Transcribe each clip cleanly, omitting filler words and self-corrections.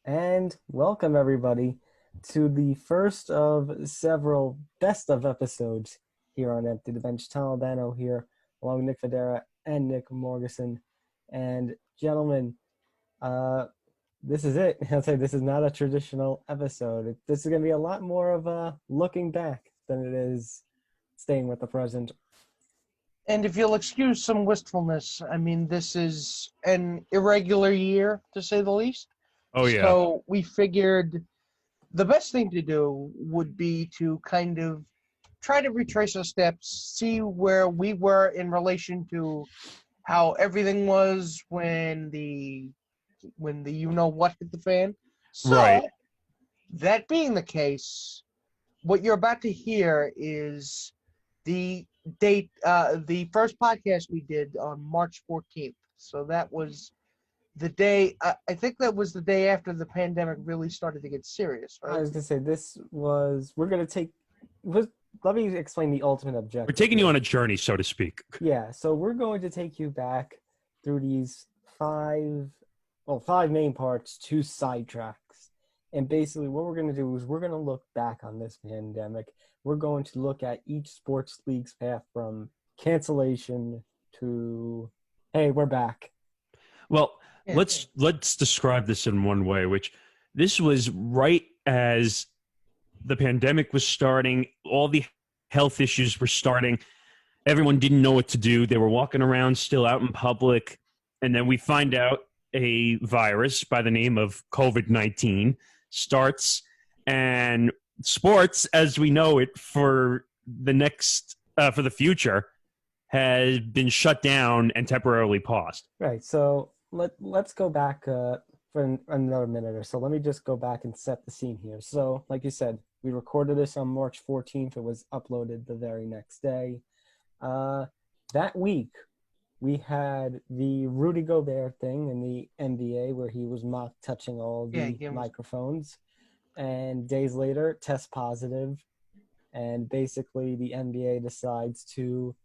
And welcome everybody to the first of several best of episodes here on Empty the Bench. Tom Albano here, along with Nick Federa and Nick Morgeson. And gentlemen, uh, this is it. I'll say this is not a traditional episode. This is going to be a lot more of a looking back than it is staying with the present. And if you'll excuse some wistfulness, I mean, this is an irregular year, to say the least. Oh, yeah. So we figured the best thing to do would be to kind of try to retrace our steps, see where we were in relation to how everything was when the you know what hit the fan. So, Right. that being the case, what you're about to hear is the date, the first podcast we did on March 14th. So that was the day, I think that was the day after the pandemic really started to get serious, I right? was going to say we're going to let me explain the ultimate objective. We're taking you on a journey, so to speak. Yeah, so we're going to take you back through these five main parts, two sidetracks. And basically what we're going to do is we're going to look back on this pandemic. We're going to look at each sports league's path from cancellation to, hey, we're back. Well, let's describe this in one way, which this was right as the pandemic was starting, all the health issues were starting. Everyone didn't know what to do. They were walking around still out in public. And then we find out a virus by the name of COVID-19 starts, and sports as we know it for the future has been shut down and temporarily paused. Right, so let's go back for another minute or so. Let me just go back and set the scene here. So, like you said, we recorded this on March 14th. It was uploaded the very next day. That week, we had the Rudy Gobert thing in the NBA where he was mock touching all the microphones. And days later, test positive. And basically, the NBA decides to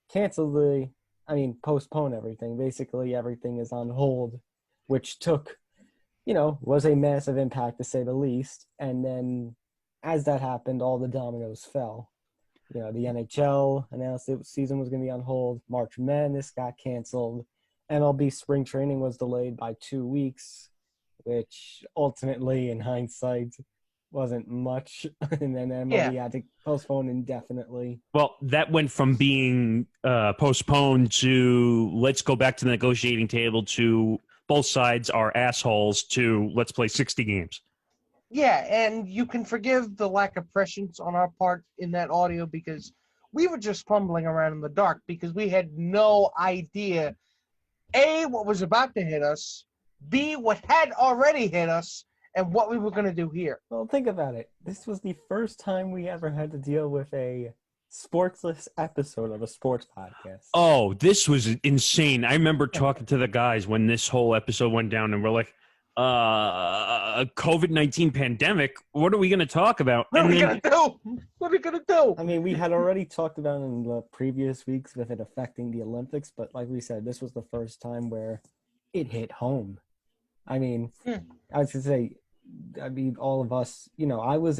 postpone everything. Basically, everything is on hold, which was a massive impact to say the least. And then as that happened, all the dominoes fell. The NHL announced the season was going to be on hold. March Madness got canceled. MLB spring training was delayed by 2 weeks, which ultimately, in hindsight, wasn't much. And then MLB had to postpone indefinitely. Well, that went from being postponed to let's go back to the negotiating table to both sides are assholes to let's play 60 games. Yeah, and you can forgive the lack of prescience on our part in that audio because we were just fumbling around in the dark because we had no idea, A, what was about to hit us, B, what had already hit us, and what we were going to do here. Well, think about it. This was the first time we ever had to deal with a sportsless episode of a sports podcast. Oh, this was insane. I remember talking to the guys when this whole episode went down, and we're like, COVID-19 pandemic, what are we going to talk about? What are we going to do? What are we going to do? I mean, we had already talked about in the previous weeks with it affecting the Olympics, but like we said, this was the first time where it hit home. I mean, I was going to say, all of us, I was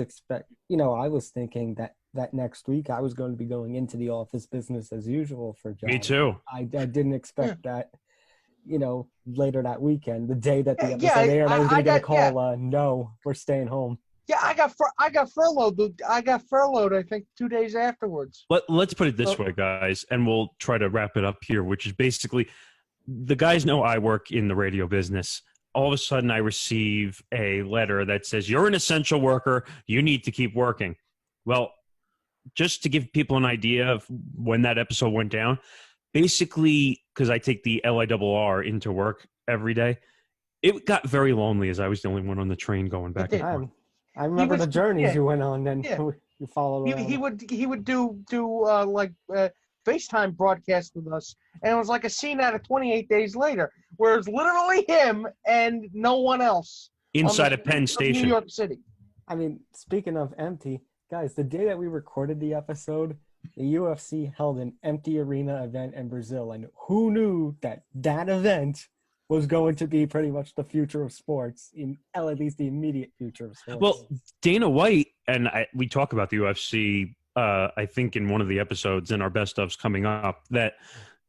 thinking that next week I was going to be going into the office business as usual for John. Me too. I didn't expect that, later that weekend, the day that the episode aired, I was going to get a call, no, we're staying home. Yeah, I got furloughed. I got furloughed, I think, 2 days afterwards. Let's put it this way, guys, and we'll try to wrap it up here, which is basically the guys know I work in the radio business. All of a sudden, I receive a letter that says, you're an essential worker. You need to keep working. Well, just to give people an idea of when that episode went down, basically, because I take the LIRR into work every day, it got very lonely as I was the only one on the train going back and forth. I remember the journeys you went on, then you followed around. He would do FaceTime broadcasts with us, and it was like a scene out of 28 Days Later, where it's literally him and no one else. Inside a Penn Station. New York City. I mean, speaking of empty, guys, the day that we recorded the episode, the UFC held an empty arena event in Brazil, and who knew that event was going to be pretty much the future of sports, in at least the immediate future of sports. Well, Dana White and we talk about the UFC. I think in one of the episodes in our best ofs coming up, that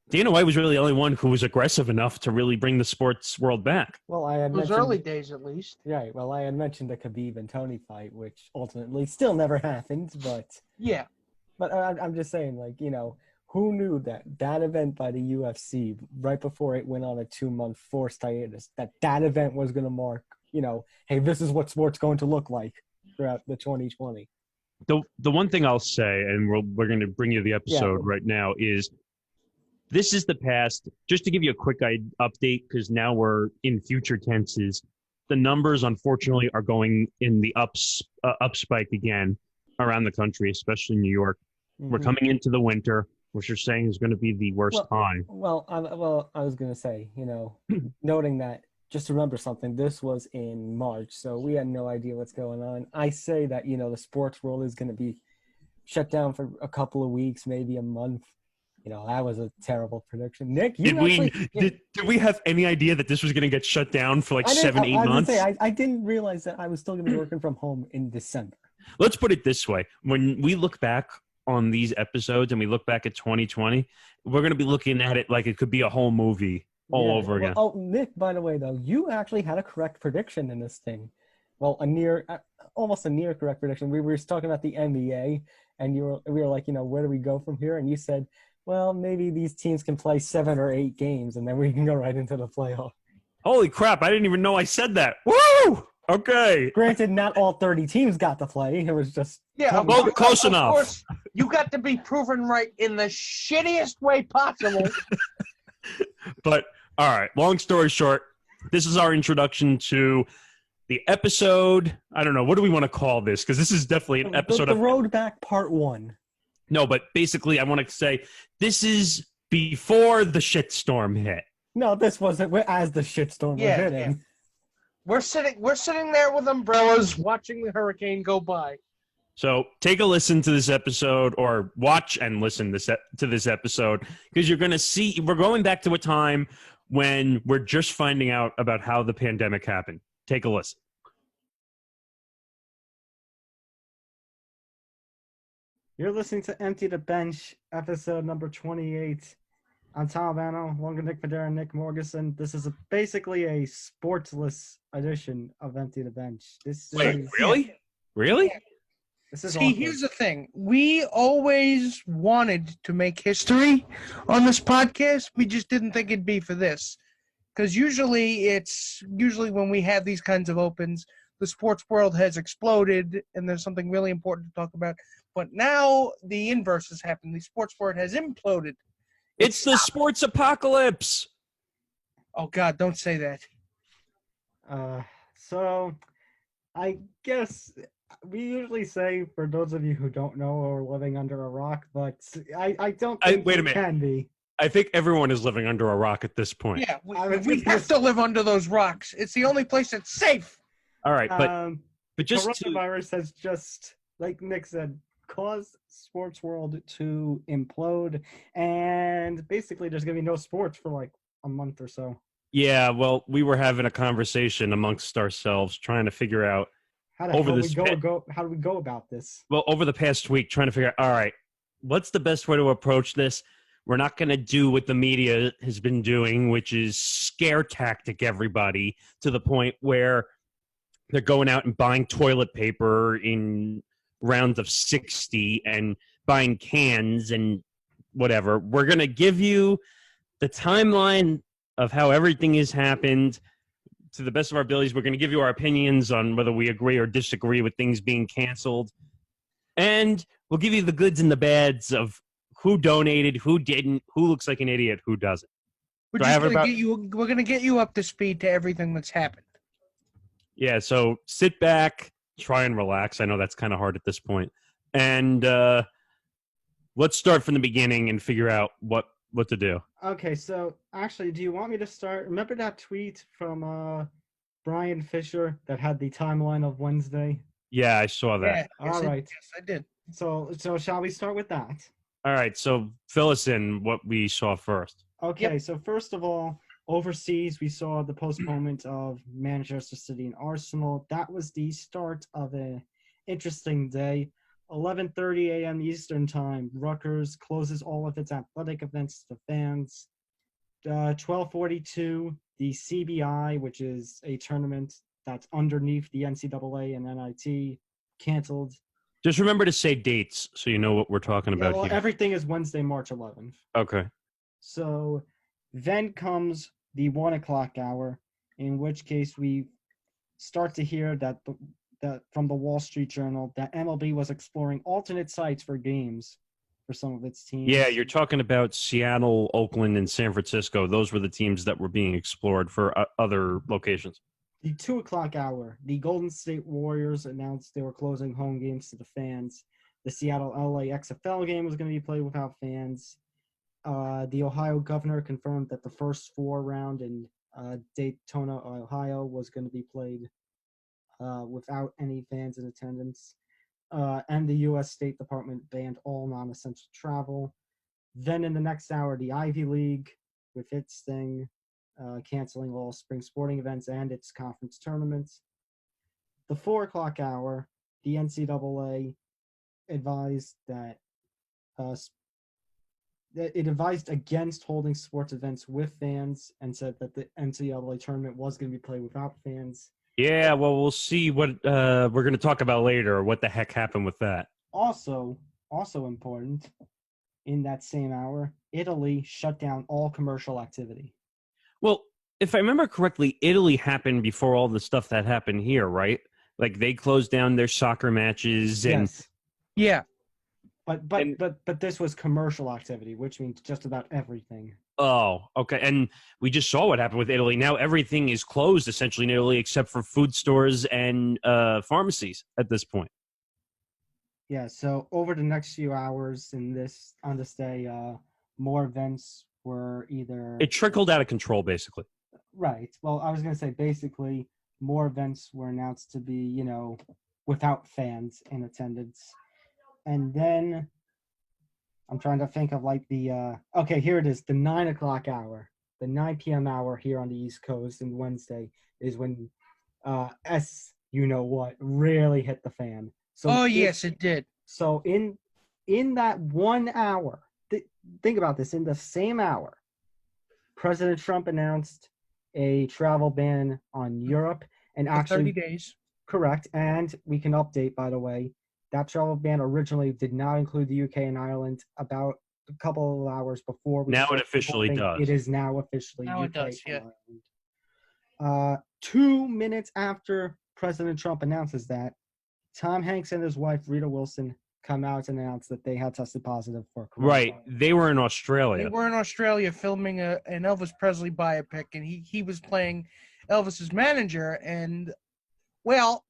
Dana White was really the only one who was aggressive enough to really bring the sports world back. well, I had Those mentioned, early days, at least. right. Well, I had mentioned the Khabib and Tony fight, which ultimately still never happened. Yeah. But I'm just saying, like, who knew that event by the UFC right before it went on a 2-month forced hiatus, that event was going to mark, hey, this is what sports going to look like throughout the 2020. The one thing I'll say, and we're going to bring you the episode right now, is this is the past. Just to give you a quick update, because now we're in future tenses. The numbers, unfortunately, are going in the up spike again around the country, especially in New York. Mm-hmm. We're coming into the winter, which you're saying is going to be the worst time. Well, I was going to say, noting that, just remember something. This was in March, so we had no idea what's going on. I say that, the sports world is going to be shut down for a couple of weeks, maybe a month. That was a terrible prediction. Nick, did we have any idea that this was going to get shut down for like 7-8 months? I didn't realize that I was still going to be working from home in December. Let's put it this way. When we look back on these episodes and we look back at 2020, we're going to be looking at it like it could be a whole movie all over again. Oh, Nick, by the way, though, you actually had a correct prediction in this thing. Well, almost a near correct prediction. We were talking about the NBA, and we were like, where do we go from here? And you said, well, maybe these teams can play 7 or 8 games, and then we can go right into the playoff. Holy crap, I didn't even know I said that. Woo! Okay. Granted, not all 30 teams got to play. It was just... Yeah, close enough. Of course, you got to be proven right in the shittiest way possible. But, all right, long story short, this is our introduction to the episode. I don't know, what do we want to call this? Because this is definitely an episode the Road Back Part 1. No, but basically I want to say this is before the shitstorm hit. No, this wasn't as the shitstorm was hitting. Yeah. We're sitting there with umbrellas watching the hurricane go by. So take a listen to this episode, or watch and listen to this episode, because you're going to see we're going back to a time when we're just finding out about how the pandemic happened. Take a listen. You're listening to Empty the Bench, episode number 28. I'm Tom Albano, along with Nick Federa and Nick Morgeson. This is basically a sportsless edition of Empty the Bench. Really? Really? This is See, awkward. here's the thing. We always wanted to make history on this podcast. We just didn't think it'd be for this. Because usually when we have these kinds of opens, the sports world has exploded and there's something really important to talk about. But now the inverse has happened. The sports world has imploded. It's the sports apocalypse. Oh, God, don't say that. So, I guess we usually say, for those of you who don't know or are living under a rock, but I don't think wait a it minute. can be. I think everyone is living under a rock at this point. Yeah, we have to live under those rocks. It's the only place that's safe. All right, but just coronavirus has just, like Nick said, caused sports world to implode, and basically there's gonna be no sports for like a month or so. Yeah, well, we were having a conversation amongst ourselves, trying to figure out how do we go about this? Well, over the past week, trying to figure out, all right, what's the best way to approach this? We're not going to do what the media has been doing, which is scare tactic everybody to the point where they're going out and buying toilet paper in rounds of 60 and buying cans and whatever. We're going to give you the timeline of how everything has happened to the best of our abilities. We're going to give you our opinions on whether we agree or disagree with things being canceled. And we'll give you the goods and the bads of who donated, who didn't, who looks like an idiot, who doesn't. We're going to get you up to speed to everything that's happened. Yeah, so sit back, try and relax. I know that's kind of hard at this point. And let's start from the beginning and figure out what to do. Okay, so actually, do you want me to start? Remember that tweet from Brian Fisher that had the timeline of Wednesday? Yeah, I saw that. Yeah, All right. Yes, I did. So shall we start with that? All right, so fill us in what we saw first. Okay, So first of all, Overseas, we saw the postponement of Manchester City and Arsenal. That was the start of an interesting day. 11:30 a.m. Eastern Time, Rutgers closes all of its athletic events to fans. 12:42, the CBI, which is a tournament that's underneath the NCAA and NIT, canceled. Just remember to say dates so you know what we're talking about here. Everything is Wednesday, March 11th. Okay. So then comes the 1 o'clock hour, in which case we start to hear that from the Wall Street Journal that MLB was exploring alternate sites for games for some of its teams. Yeah, you're talking about Seattle, Oakland, and San Francisco. Those were the teams that were being explored for other locations. The 2 o'clock hour, the Golden State Warriors announced they were closing home games to the fans. The Seattle-LA XFL game was going to be played without fans. The Ohio governor confirmed that the first 4 round in Daytona, Ohio was going to be played without any fans in attendance. And the U.S. State Department banned all non-essential travel. Then in the next hour, the Ivy League, with its thing, canceling all spring sporting events and its conference tournaments. The 4 o'clock hour, the NCAA advised that it advised against holding sports events with fans and said that the NCAA tournament was going to be played without fans. Yeah, well, we'll see what we're going to talk about later, what the heck happened with that. Also important, in that same hour, Italy shut down all commercial activity. Well, if I remember correctly, Italy happened before all the stuff that happened here, right? Like they closed down their soccer matches and Yes. Yeah. But this was commercial activity, which means just about everything. Oh, okay. And we just saw what happened with Italy. Now everything is closed essentially in Italy except for food stores and pharmacies at this point. Yeah, so over the next few hours on this day, more events were either... It trickled out of control, basically. Right. Well, I was going to say, basically, more events were announced to be, without fans in attendance. And then I'm trying to think of okay, here it is, the 9 o'clock hour, the 9 p.m. hour here on the East Coast and Wednesday is when you-know-what really hit the fan. So yes, it did. So in that 1 hour, think about this, in the same hour, President Trump announced a travel ban on Europe and actually 30 days. Correct. And we can update, by the way, that travel ban originally did not include the UK and Ireland about a couple of hours before. Now it officially does. It is now officially Now UK it does, yeah. and Ireland. 2 minutes after President Trump announces that, Tom Hanks and his wife, Rita Wilson, come out and announce that they had tested positive for coronavirus. Right. They were in Australia. They were in Australia filming an Elvis Presley biopic, and he was playing Elvis's manager. And, well,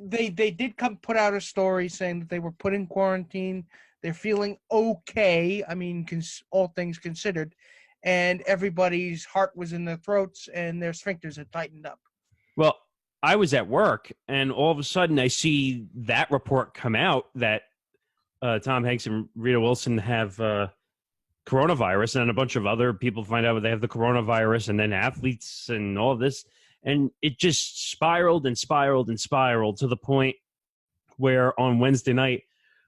they did put out a story saying that they were put in quarantine. They're feeling okay. I mean, all things considered. And everybody's heart was in their throats, and their sphincters had tightened up. Well, I was at work, and all of a sudden I see that report come out that Tom Hanks and Rita Wilson have coronavirus, and a bunch of other people find out they have the coronavirus, and then athletes and all this. And it just spiraled and spiraled and spiraled to the point where on Wednesday night,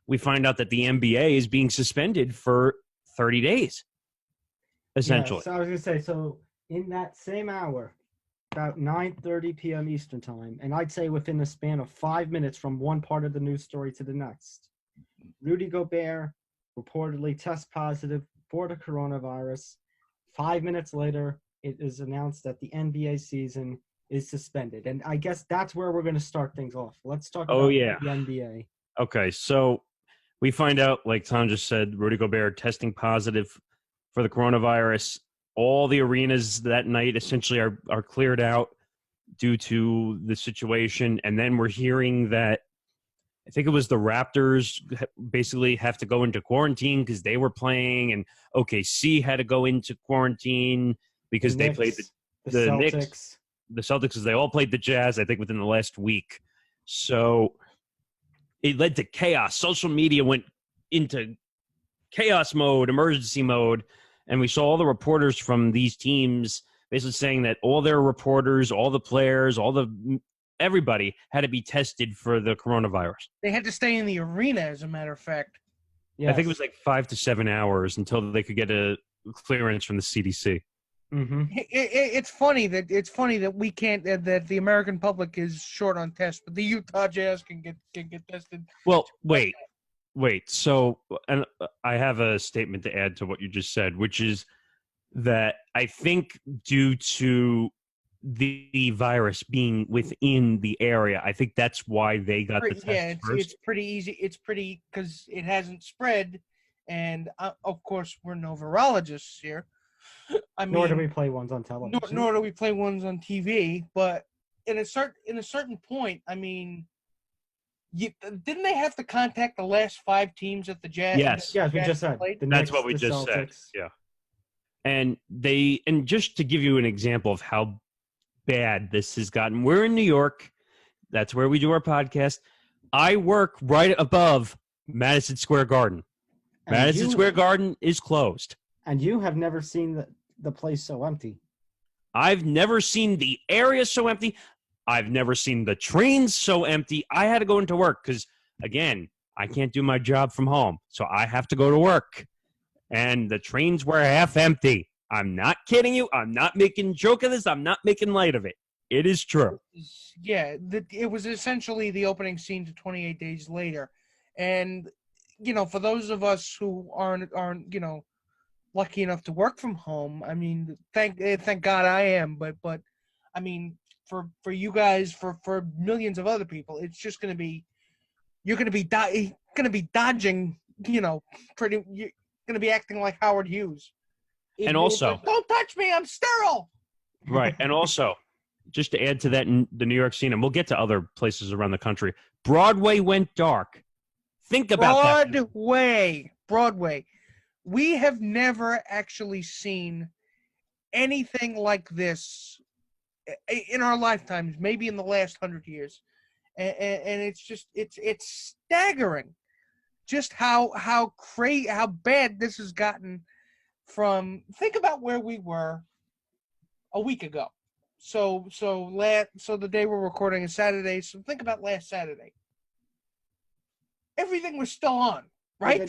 we find out that the NBA is being suspended for 30 days, essentially. Yeah, so I was going to say, so in that same hour, about 9:30 p.m. Eastern Time, and I'd say within the span of 5 minutes from one part of the news story to the next, Rudy Gobert reportedly tests positive for the coronavirus. 5 minutes later, it is announced that the NBA season is suspended. And I guess that's where we're going to start things off. Let's talk about the NBA. Okay, so we find out, like Tom just said, Rudy Gobert testing positive for the coronavirus. All the arenas that night essentially are cleared out due to the situation. And then we're hearing that I think it was the Raptors basically have to go into quarantine because they were playing, and OKC had to go into quarantine because they played the Celtics. Knicks. The Celtics, because they all played the Jazz, I think, within the last week. So it led to chaos. Social media went into chaos mode, emergency mode. And we saw all the reporters from these teams basically saying that all their reporters, all the players, everybody had to be tested for the coronavirus. They had to stay in the arena, as a matter of fact. Yes. I think it was like 5 to 7 hours until they could get a clearance from the CDC. Mm-hmm. It's funny that we can't that the American public is short on tests, but the Utah Jazz can get tested. Well, wait. So, and I have a statement to add to what you just said, which is that I think due to the virus being within the area, I think that's why they got the test first. It's pretty easy. It's pretty because it hasn't spread, and of course we're no virologists here. I mean, Nor do we play ones on television. Nor do we play ones on TV. But in a certain point, I mean, didn't they have to contact the last 5 teams that the Jazz? Yes. Yes, we just said. played? That's what we just said. Yeah. And just to give you an example of how bad this has gotten, we're in New York. That's where we do our podcast. I work right above Madison Square Garden. And Madison Square Garden is closed. And you have never seen the place so empty. I've never seen the area so empty. I've never seen the trains so empty. I had to go into work because, again, I can't do my job from home. So I have to go to work. And the trains were half empty. I'm not kidding you. I'm not making a joke of this. I'm not making light of it. It is true. Yeah, it was essentially the opening scene to 28 Days Later. And, for those of us who aren't lucky enough to work from home, I mean, thank God I am. But I mean, for you guys, for millions of other people, it's just going to be, you're going to be dodging, you're going to be acting like Howard Hughes. And also, don't touch me, I'm sterile. Right. And also, just to add to that, in the New York scene, and we'll get to other places around the country, Broadway went dark. Think about that. Broadway. We have never actually seen anything like this in our lifetimes, maybe in the last 100 years. And it's just, it's staggering just how bad this has gotten from, think about where we were a week ago. So the day we're recording is Saturday. So think about last Saturday. Everything was still on, right?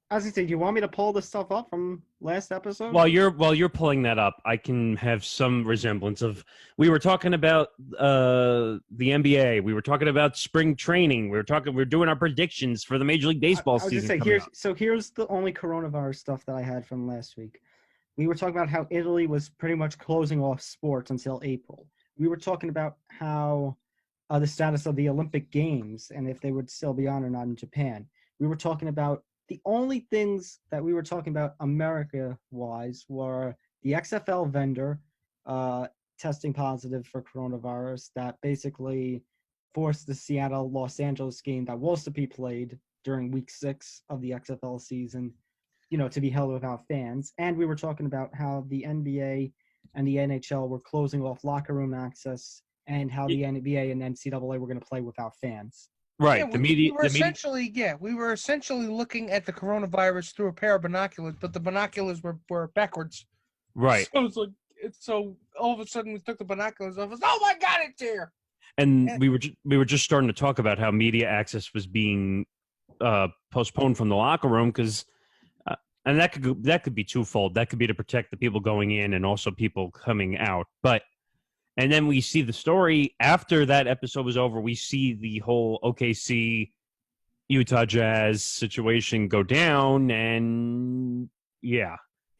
As I said, you want me to pull the stuff up from last episode? While you're pulling that up, I can have some resemblance of. We were talking about the NBA. We were talking about spring training. We were doing our predictions for the Major League Baseball season. Here's the only coronavirus stuff that I had from last week. We were talking about how Italy was pretty much closing off sports until April. We were talking about how the status of the Olympic Games and if they would still be on or not in Japan. We were talking about the only things that we were talking about America-wise were the XFL vendor testing positive for coronavirus that basically forced the Seattle-Los Angeles game that was to be played during Week 6 of the XFL season, to be held without fans. And we were talking about how the NBA and the NHL were closing off locker room access and how the NBA and NCAA were going to play without fans. Right. Yeah, we were essentially looking at the coronavirus through a pair of binoculars, but the binoculars were backwards. Right. So all of a sudden we took the binoculars off. Oh my God, it's here! And we were just starting to talk about how media access was being postponed from the locker room because, and that could be twofold. That could be to protect the people going in and also people coming out, And then we see the story after that episode was over. We see the whole OKC Utah Jazz situation go down, and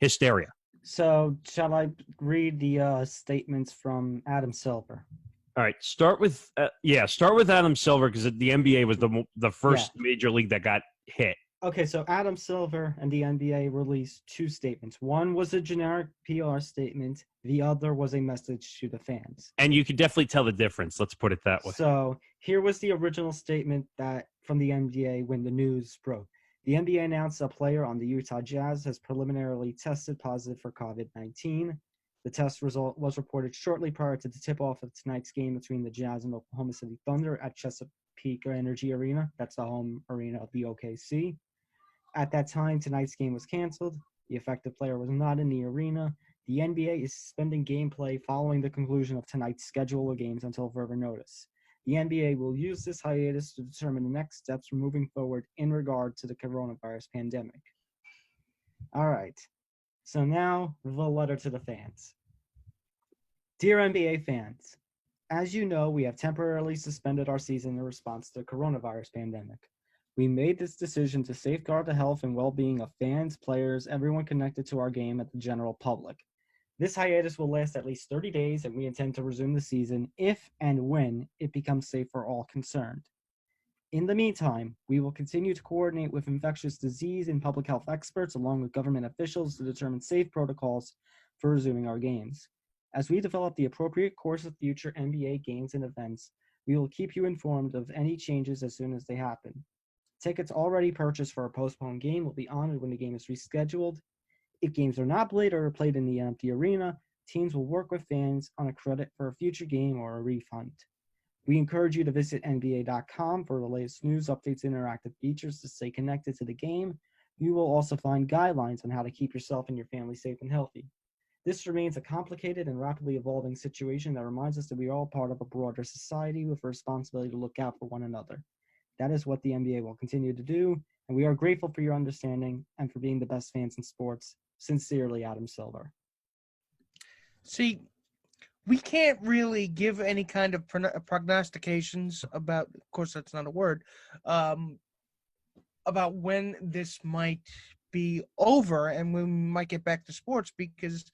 hysteria. So, shall I read the statements from Adam Silver? All right, start with Adam Silver because the NBA was the first major league that got hit. Okay, so Adam Silver and the NBA released 2 statements. One was a generic PR statement. The other was a message to the fans. And you could definitely tell the difference. Let's put it that way. So here was the original statement from the NBA when the news broke. The NBA announced a player on the Utah Jazz has preliminarily tested positive for COVID-19. The test result was reported shortly prior to the tip-off of tonight's game between the Jazz and Oklahoma City Thunder at Chesapeake Energy Arena. That's the home arena of the OKC. At that time, tonight's game was canceled. The affected player was not in the arena. The NBA is suspending gameplay following the conclusion of tonight's schedule of games until further notice. The NBA will use this hiatus to determine the next steps for moving forward in regard to the coronavirus pandemic. All right. So now the letter to the fans. Dear NBA fans, as you know, we have temporarily suspended our season in response to the coronavirus pandemic. We made this decision to safeguard the health and well-being of fans, players, everyone connected to our game, and the general public. This hiatus will last at least 30 days, and we intend to resume the season if and when it becomes safe for all concerned. In the meantime, we will continue to coordinate with infectious disease and public health experts along with government officials to determine safe protocols for resuming our games. As we develop the appropriate course of future NBA games and events, we will keep you informed of any changes as soon as they happen. Tickets already purchased for a postponed game will be honored when the game is rescheduled. If games are not played or are played in the empty arena, teams will work with fans on a credit for a future game or a refund. We encourage you to visit NBA.com for the latest news, updates, and interactive features to stay connected to the game. You will also find guidelines on how to keep yourself and your family safe and healthy. This remains a complicated and rapidly evolving situation that reminds us that we are all part of a broader society with a responsibility to look out for one another. That is what the NBA will continue to do, and we are grateful for your understanding and for being the best fans in sports. Sincerely, Adam Silver. See, we can't really give any kind of prognostications about, of course, that's not a word, about when this might be over and when we might get back to sports because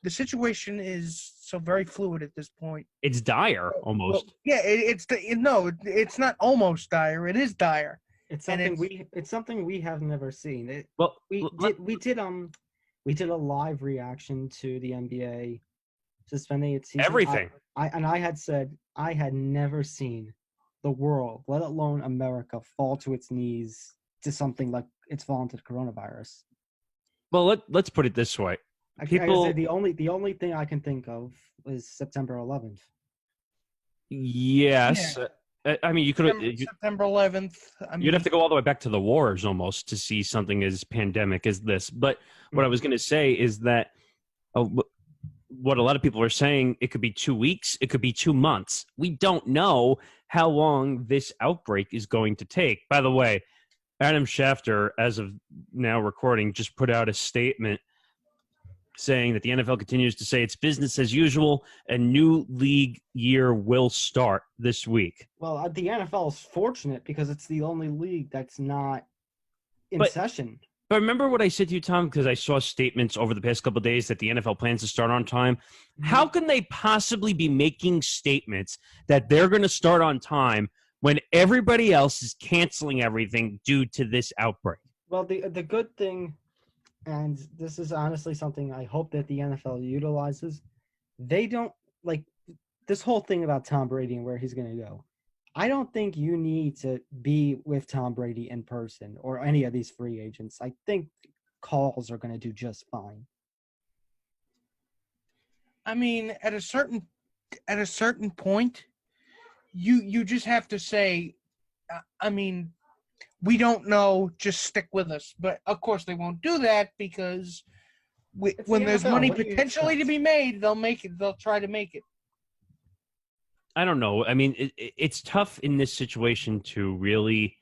the situation is so very fluid at this point. It's dire, almost. Well, yeah, it's not almost dire. It is dire. It's something we have never seen. We did a live reaction to the NBA suspending its season. Everything. I had said I had never seen the world, let alone America, fall to its knees to something like it's fallen to the coronavirus. Well, let's put it this way. I say the only thing I can think of is September 11th. Yes. Yeah. I mean, you could September 11th. You'd have to go all the way back to the wars almost to see something as pandemic as this. But what I was going to say is that what a lot of people are saying, it could be 2 weeks, it could be 2 months. We don't know how long this outbreak is going to take. By the way, Adam Schefter, as of now recording, just put out a statement saying that the NFL continues to say it's business as usual. A new league year will start this week. Well, the NFL is fortunate because it's the only league that's not in session. But remember what I said to you, Tom, because I saw statements over the past couple of days that the NFL plans to start on time. Mm-hmm. How can they possibly be making statements that they're going to start on time when everybody else is canceling everything due to this outbreak? Well, the good thing, and this is honestly something I hope that the NFL utilizes, they don't, like, this whole thing about Tom Brady and where he's going to go. I don't think you need to be with Tom Brady in person or any of these free agents. I think calls are going to do just fine. I mean, at a certain point, you just have to say, I mean, we don't know, just stick with us. But of course they won't do that because when there's money potentially to be made, they'll make it. They'll try to make it. I don't know. I mean, it's tough in this situation to really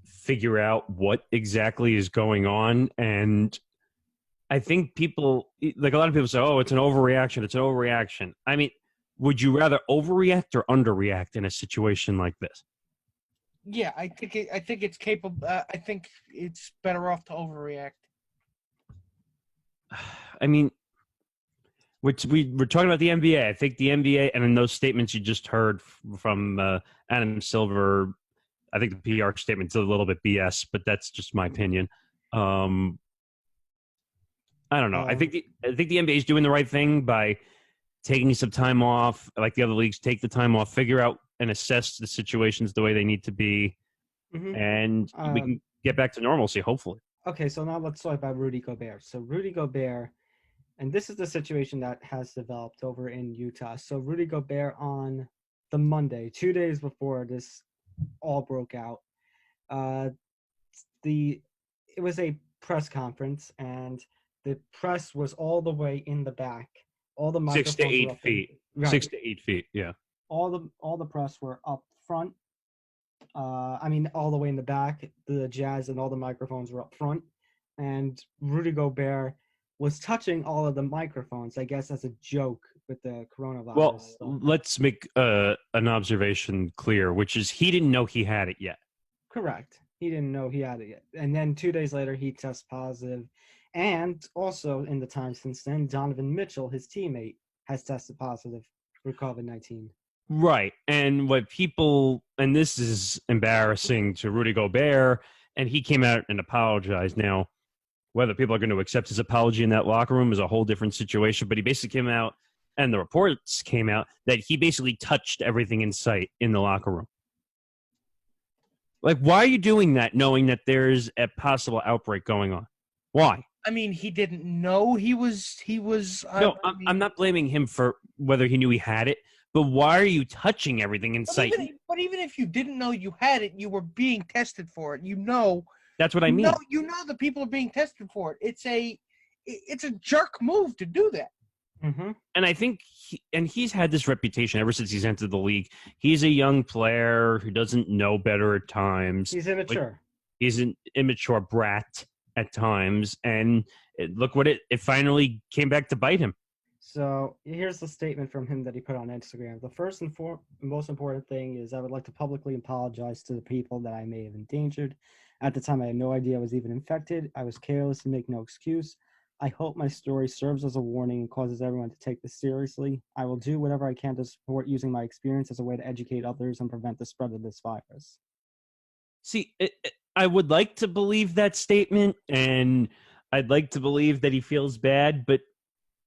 figure out what exactly is going on. And I think people, like a lot of people say, oh, it's an overreaction. It's an overreaction. I mean, would you rather overreact or underreact in a situation like this? Yeah, I think it's capable. I think it's better off to overreact. I mean, we're talking about the NBA. I think the NBA, and in those statements you just heard from Adam Silver, I think the PR statement's a little bit BS, but that's just my opinion. I don't know. I think the NBA is doing the right thing by taking some time off, like the other leagues. Take the time off, figure out and assess the situations the way they need to be, and we can get back to normalcy, hopefully. Okay, so now let's talk about Rudy Gobert. So Rudy Gobert. And this is the situation that has developed over in Utah. So Rudy Gobert on the Monday, 2 days before this all broke out, it was a press conference, and the press was all the way in the back. All the 6 microphones to were 8 up feet. Right. 6 to 8 feet. Yeah. All the press were up front. I mean, all the way in the back. The Jazz and all the microphones were up front, and Rudy Gobert was touching all of the microphones, I guess, as a joke with the coronavirus Well, stuff. let's make an observation clear, which is he didn't know he had it yet. Correct. He didn't know he had it yet. And then 2 days later, he tests positive. And also, in the time since then, Donovan Mitchell, his teammate, has tested positive for COVID-19. Right. And what people, and this is embarrassing to Rudy Gobert, and he came out and apologized. Now, whether people are going to accept his apology in that locker room is a whole different situation, but he basically came out, and the reports came out, that he basically touched everything in sight in the locker room. Like, why are you doing that knowing that there's a possible outbreak going on? Why? I mean, he didn't know he was. No, I'm not blaming him for whether he knew he had it, but why are you touching everything in sight? But even if you didn't know you had it, you were being tested for it. You know. That's what I mean. You know the people are being tested for it. It's a jerk move to do that. Mm-hmm. And I think he's had this reputation ever since he's entered the league. He's a young player who doesn't know better at times. He's immature. Like, he's an immature brat at times, and look what it finally came back to bite him. So here's the statement from him that he put on Instagram. The first and most important thing is I would like to publicly apologize to the people that I may have endangered. At the time, I had no idea I was even infected. I was careless and make no excuse. I hope my story serves as a warning and causes everyone to take this seriously. I will do whatever I can to support using my experience as a way to educate others and prevent the spread of this virus. See, I would like to believe that statement, and I'd like to believe that he feels bad, but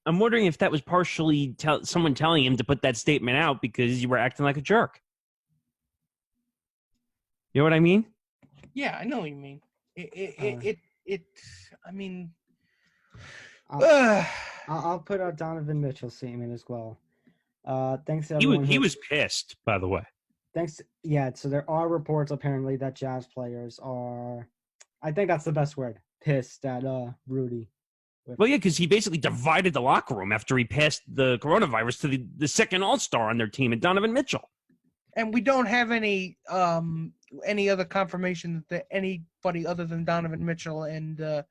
I'm wondering if that was partially someone telling him to put that statement out because you were acting like a jerk. You know what I mean? Yeah, I know what you mean. I mean, I'll put out Donovan Mitchell's statement as well. Thanks to He everyone. was pissed, by the way. So there are reports apparently that Jazz players are, I think that's the best word, pissed at Rudy. Well, yeah, because he basically divided the locker room after he passed the coronavirus to the second All-Star on their team, and Donovan Mitchell. And we don't have any other confirmation that anybody other than Donovan Mitchell and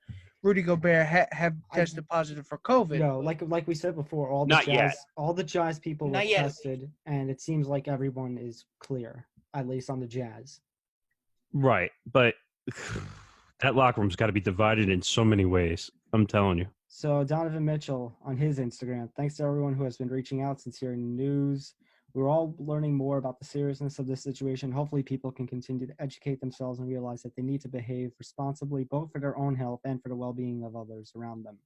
Rudy Gobert have tested positive for COVID. No, like we said before, all the Jazz people were tested, and it seems like everyone is clear, at least on the Jazz. Right, but that locker room's got to be divided in so many ways. I'm telling you. So Donovan Mitchell on his Instagram, thanks to everyone who has been reaching out since hearing the news. We're all learning more about the seriousness of this situation. Hopefully people can continue to educate themselves and realize that they need to behave responsibly, both for their own health and for the well-being of others around them.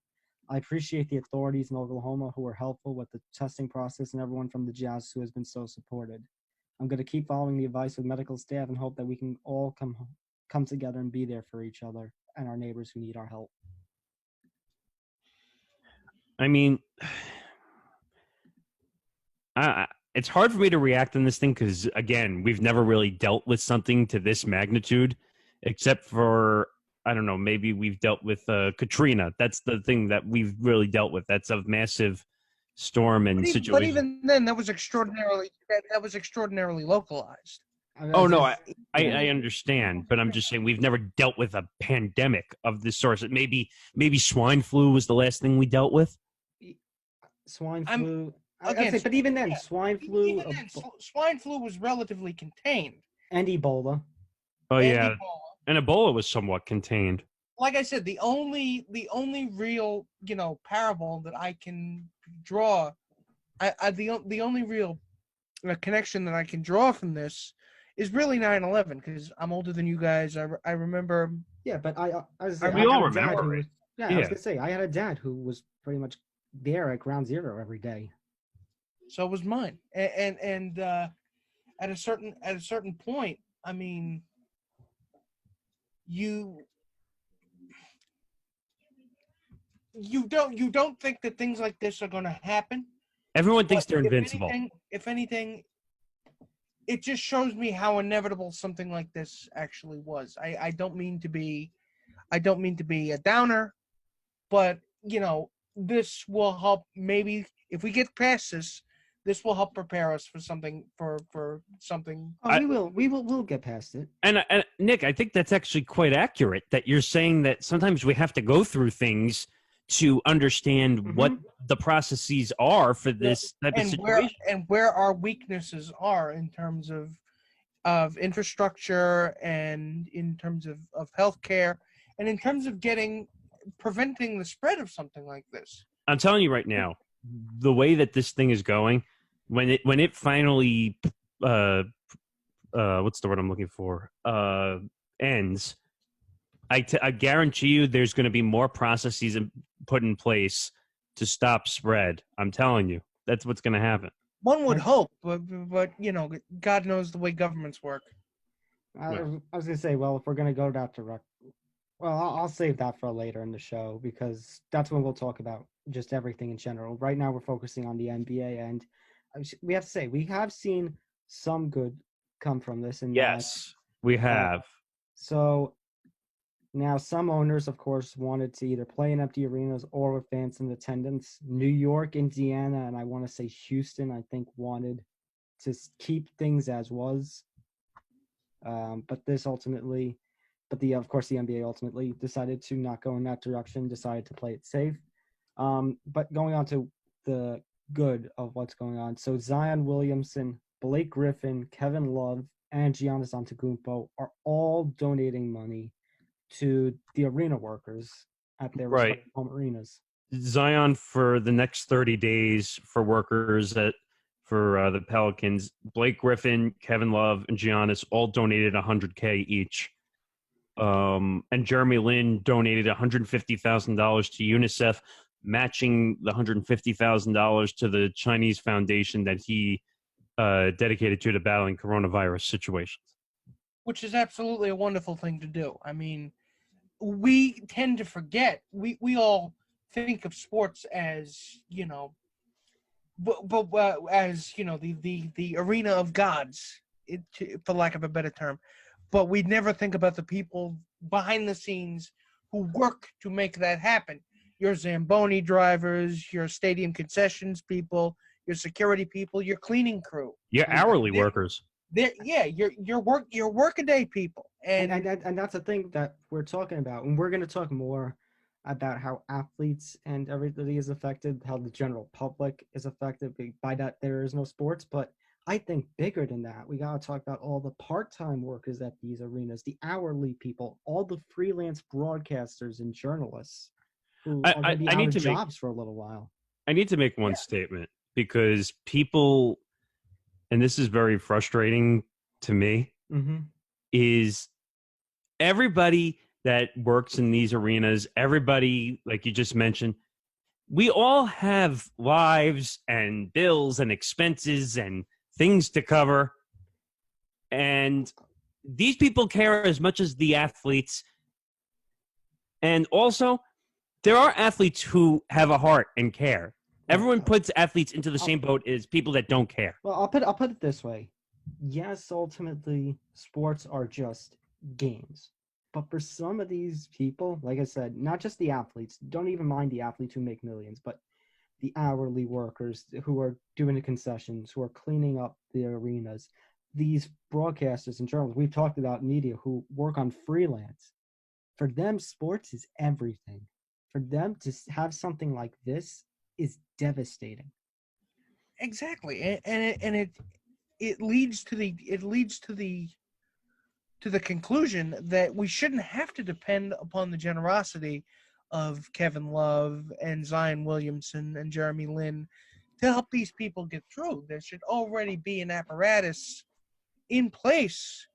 I appreciate the authorities in Oklahoma who were helpful with the testing process and everyone from the Jazz who has been so supported. I'm going to keep following the advice of medical staff and hope that we can all come together and be there for each other and our neighbors who need our help. I mean, it's hard for me to react on this thing because, again, we've never really dealt with something to this magnitude, except for, I don't know, maybe we've dealt with Katrina. That's the thing that we've really dealt with. That's a massive storm and situation. But even then, that was extraordinarily localized. Oh, no, I understand, but I'm just saying we've never dealt with a pandemic of this sort. Maybe swine flu was the last thing we dealt with. Swine flu. Again, but even then, swine flu. Swine flu was relatively contained. And Ebola. Oh, yeah. And Ebola was somewhat contained. Like I said, the only real, parable that I can draw, the only real connection that I can draw from this is really 9/11 because I'm older than you guys. I remember. Yeah, but we all remember it. I was gonna say I had a dad who was pretty much there at ground zero every day. So was mine, and at a certain point, I mean, you don't think that things like this are going to happen. Everyone thinks they're invincible. If anything, it just shows me how inevitable something like this actually was. I don't mean to be I don't mean to be a downer, but this will help. Maybe if we get past this will help prepare us for something for something. Oh, we'll get past it. And Nick, I think that's actually quite accurate. That you're saying that sometimes we have to go through things to understand what the processes are for this type of situation, where our weaknesses are in terms of infrastructure and in terms of healthcare and in terms of preventing the spread of something like this. I'm telling you right now, the way that this thing is going, when it finally what's the word I'm looking for ends, I guarantee you there's going to be more processes put in place to stop spread. I'm telling you, that's what's going to happen. One would hope, but God knows the way governments work. I was going to say, well, if we're going to go that direct, well, I'll save that for later in the show because that's when we'll talk about just everything in general. Right now, we're focusing on the NBA, and we have to say we have seen some good come from this. And yes, we have. So now some owners, of course, wanted to either play in empty arenas or with fans in attendance. New York, Indiana, and I want to say Houston, I think, wanted to keep things as was. But this ultimately, of course, the NBA ultimately decided to not go in that direction, decided to play it safe. But going on to the good of what's going on. So Zion Williamson, Blake Griffin, Kevin Love, and Giannis Antetokounmpo are all donating money to the arena workers at their respective home arenas. Zion for the next 30 days for workers for the Pelicans. Blake Griffin, Kevin Love, and Giannis all donated $100K each. And Jeremy Lin donated $150,000 to UNICEF, matching the $150,000 to the Chinese foundation that he dedicated to battling coronavirus situations. Which is absolutely a wonderful thing to do. I mean, we tend to forget. We all think of sports as as the arena of gods, for lack of a better term. But we never think about the people behind the scenes who work to make that happen. Your Zamboni drivers, your stadium concessions people, your security people, your cleaning crew, your hourly workers. Your workaday people, and that's the thing that we're talking about, and we're going to talk more about how athletes and everybody is affected, how the general public is affected by that. There is no sports, but I think bigger than that, we got to talk about all the part-time workers at these arenas, the hourly people, all the freelance broadcasters and journalists who are going to be out of jobs for a little while. I need to make one statement because people, and this is very frustrating to me, is everybody that works in these arenas, everybody, like you just mentioned, we all have lives and bills and expenses and things to cover. And these people care as much as the athletes. And also, there are athletes who have a heart and care. Everyone puts athletes into the same boat as people that don't care. Well, I'll put it this way. Yes, ultimately, sports are just games. But for some of these people, like I said, not just the athletes, don't even mind the athletes who make millions, but the hourly workers who are doing the concessions, who are cleaning up the arenas, these broadcasters and journalists, we've talked about media who work on freelance. For them, sports is everything. For them to have something like this is devastating. Exactly, and it leads to the conclusion that we shouldn't have to depend upon the generosity of Kevin Love and Zion Williamson and Jeremy Lin to help these people get through. There should already be an apparatus in place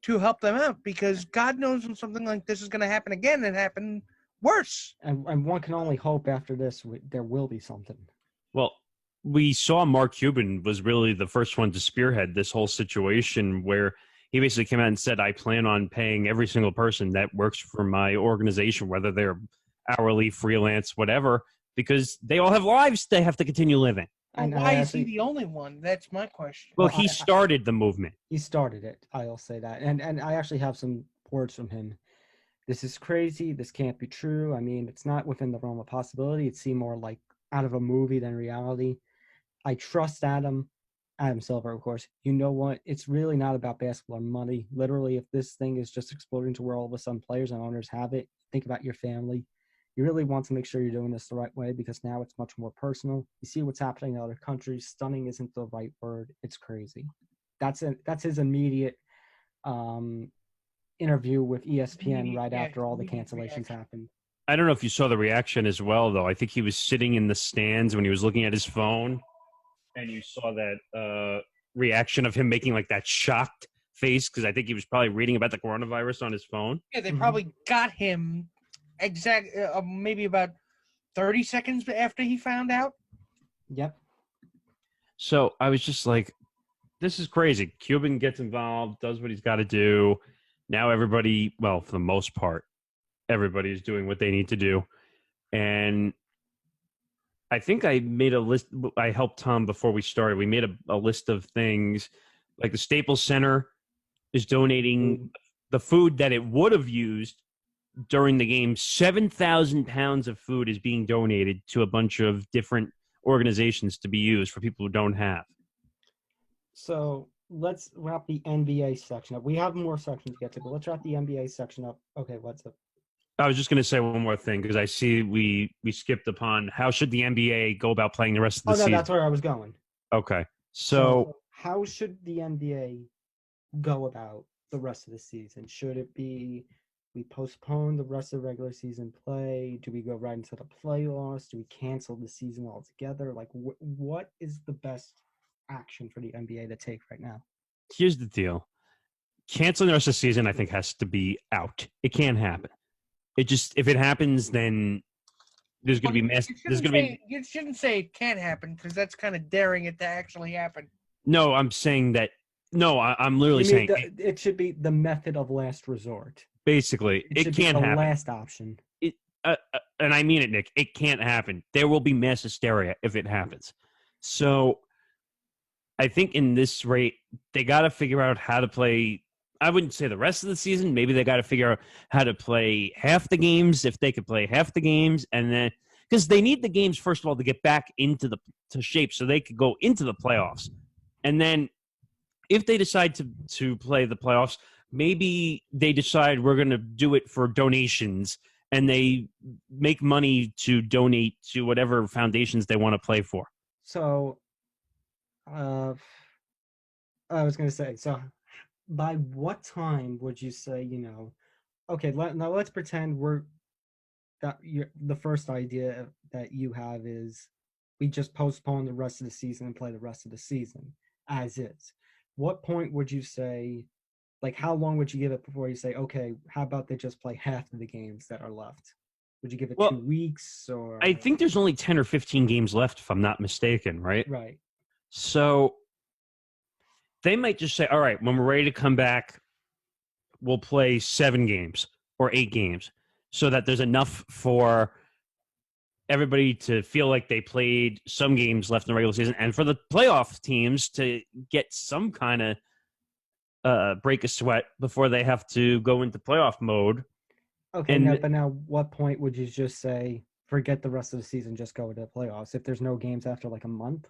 to help them out, because God knows when something like this is going to happen again and happen worse. And one can only hope after this there will be something. Well, we saw Mark Cuban was really the first one to spearhead this whole situation where he basically came out and said, I plan on paying every single person that works for my organization, whether they're hourly, freelance, whatever, because they all have lives they have to continue living. And why is he the only one? That's my question. Well, he started the movement. He started it, I'll say that. And I actually have some words from him. this is crazy. This can't be true. I mean, it's not within the realm of possibility. It seemed more like out of a movie than reality. I trust Adam Silver, of course. You know what? It's really not about basketball or money. Literally, if this thing is just exploding to where all of a sudden players and owners have it, think about your family. You really want to make sure you're doing this the right way because now it's much more personal. You see what's happening in other countries. Stunning isn't the right word. It's crazy. That's his immediate interview with ESPN right after all the cancellations happened. I don't know if you saw the reaction as well, though. I think he was sitting in the stands when he was looking at his phone, and you saw that reaction of him making like that shocked face because I think he was probably reading about the coronavirus on his phone. Yeah, they probably got him maybe about 30 seconds after he found out. Yep. So I was just like, this is crazy. Cuban gets involved, does what he's got to do. Now everybody, well, for the most part, everybody's doing what they need to do. And I think I made a list. I helped Tom before we started. We made a list of things like the Staples Center is donating the food that it would have used during the game. 7,000 pounds of food is being donated to a bunch of different organizations to be used for people who don't have. So let's wrap the NBA section up. We have more sections to get to, but let's wrap the NBA section up. Okay, what's up? I was just going to say one more thing because I see we skipped upon how should the NBA go about playing the rest of the season. That's where I was going. Okay. So how should the NBA go about the rest of the season? Should it be we postpone the rest of the regular season play? Do we go right into the playoffs? Do we cancel the season altogether? Like, what is the best action for the NBA to take right now? Here's the deal. Canceling the rest of the season, I think, has to be out. It can't happen. It just, if it happens, then there's going to be mass. There's going to be. You shouldn't say it can't happen because that's kind of daring it to actually happen. No, I'm saying that. No, I'm literally saying it should be the method of last resort. Basically, it can't happen. Last option. And I mean it, Nick. It can't happen. There will be mass hysteria if it happens. So, I think in this rate, they got to figure out how to play. I wouldn't say the rest of the season. Maybe they got to figure out how to play half the games if they could play half the games, and then because they need the games first of all to get back into to shape so they could go into the playoffs, and then if they decide to play the playoffs, maybe they decide we're going to do it for donations, and they make money to donate to whatever foundations they want to play for. So, I was going to say so. By what time would you say, okay, now let's pretend the first idea that you have is we just postpone the rest of the season and play the rest of the season as is. What point would you say, like how long would you give it before you say, okay, how about they just play half of the games that are left? Would you give it 2 weeks or? I think there's only 10 or 15 games left if I'm not mistaken, right? Right. So they might just say, all right, when we're ready to come back, we'll play 7 games or 8 games so that there's enough for everybody to feel like they played some games left in the regular season and for the playoff teams to get some kind of break a sweat before they have to go into playoff mode. Okay, but now what point would you just say, forget the rest of the season, just go to the playoffs if there's no games after like a month?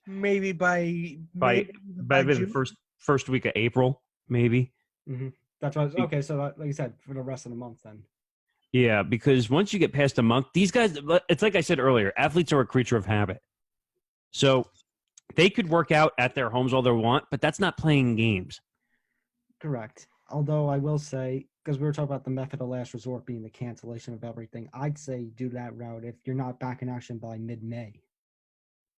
Maybe by the first week of April, maybe. Mm-hmm. That's what. Okay, so like you said, for the rest of the month, then. Yeah, because once you get past a month, these guys, it's like I said earlier, athletes are a creature of habit. So they could work out at their homes all they want, but that's not playing games. Correct. Although I will say, because we were talking about the method of last resort being the cancellation of everything, I'd say do that route if you're not back in action by mid-May.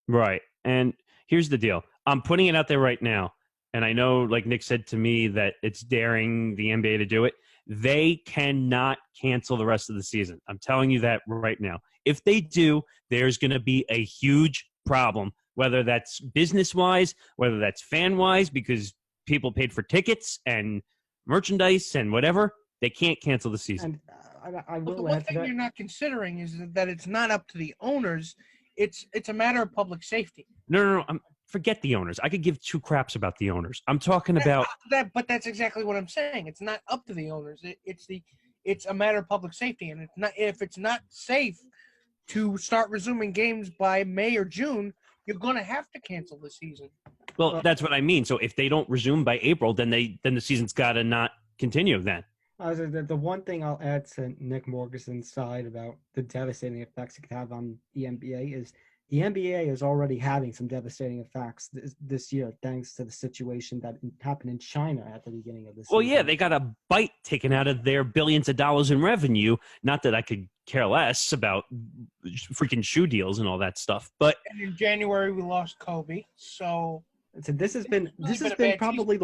Right. And here's the deal. I'm putting it out there right now. And I know, like Nick said to me, that it's daring the NBA to do it. They cannot cancel the rest of the season. I'm telling you that right now. If they do, there's going to be a huge problem, whether that's business-wise, whether that's fan-wise, because people paid for tickets and merchandise and whatever. They can't cancel the season. And I will the one thing you're not considering is that it's not up to the owners. It's a matter of public safety. No. Forget the owners. I could give 2 craps about the owners. I'm talking about that, but that's exactly what I'm saying. It's not up to the owners. It's a matter of public safety, and if it's not safe to start resuming games by May or June, you're going to have to cancel the season. Well, that's what I mean. So if they don't resume by April, then the season's got to not continue then. The one thing I'll add to Nick Morgan's side about the devastating effects it could have on the NBA is the NBA is already having some devastating effects this year, thanks to the situation that happened in China at the beginning of this. Well, season. yeah, they got a bite taken out of their billions of dollars in revenue. Not that I could care less about freaking shoe deals and all that stuff, but And in January we lost Kobe, so this has been probably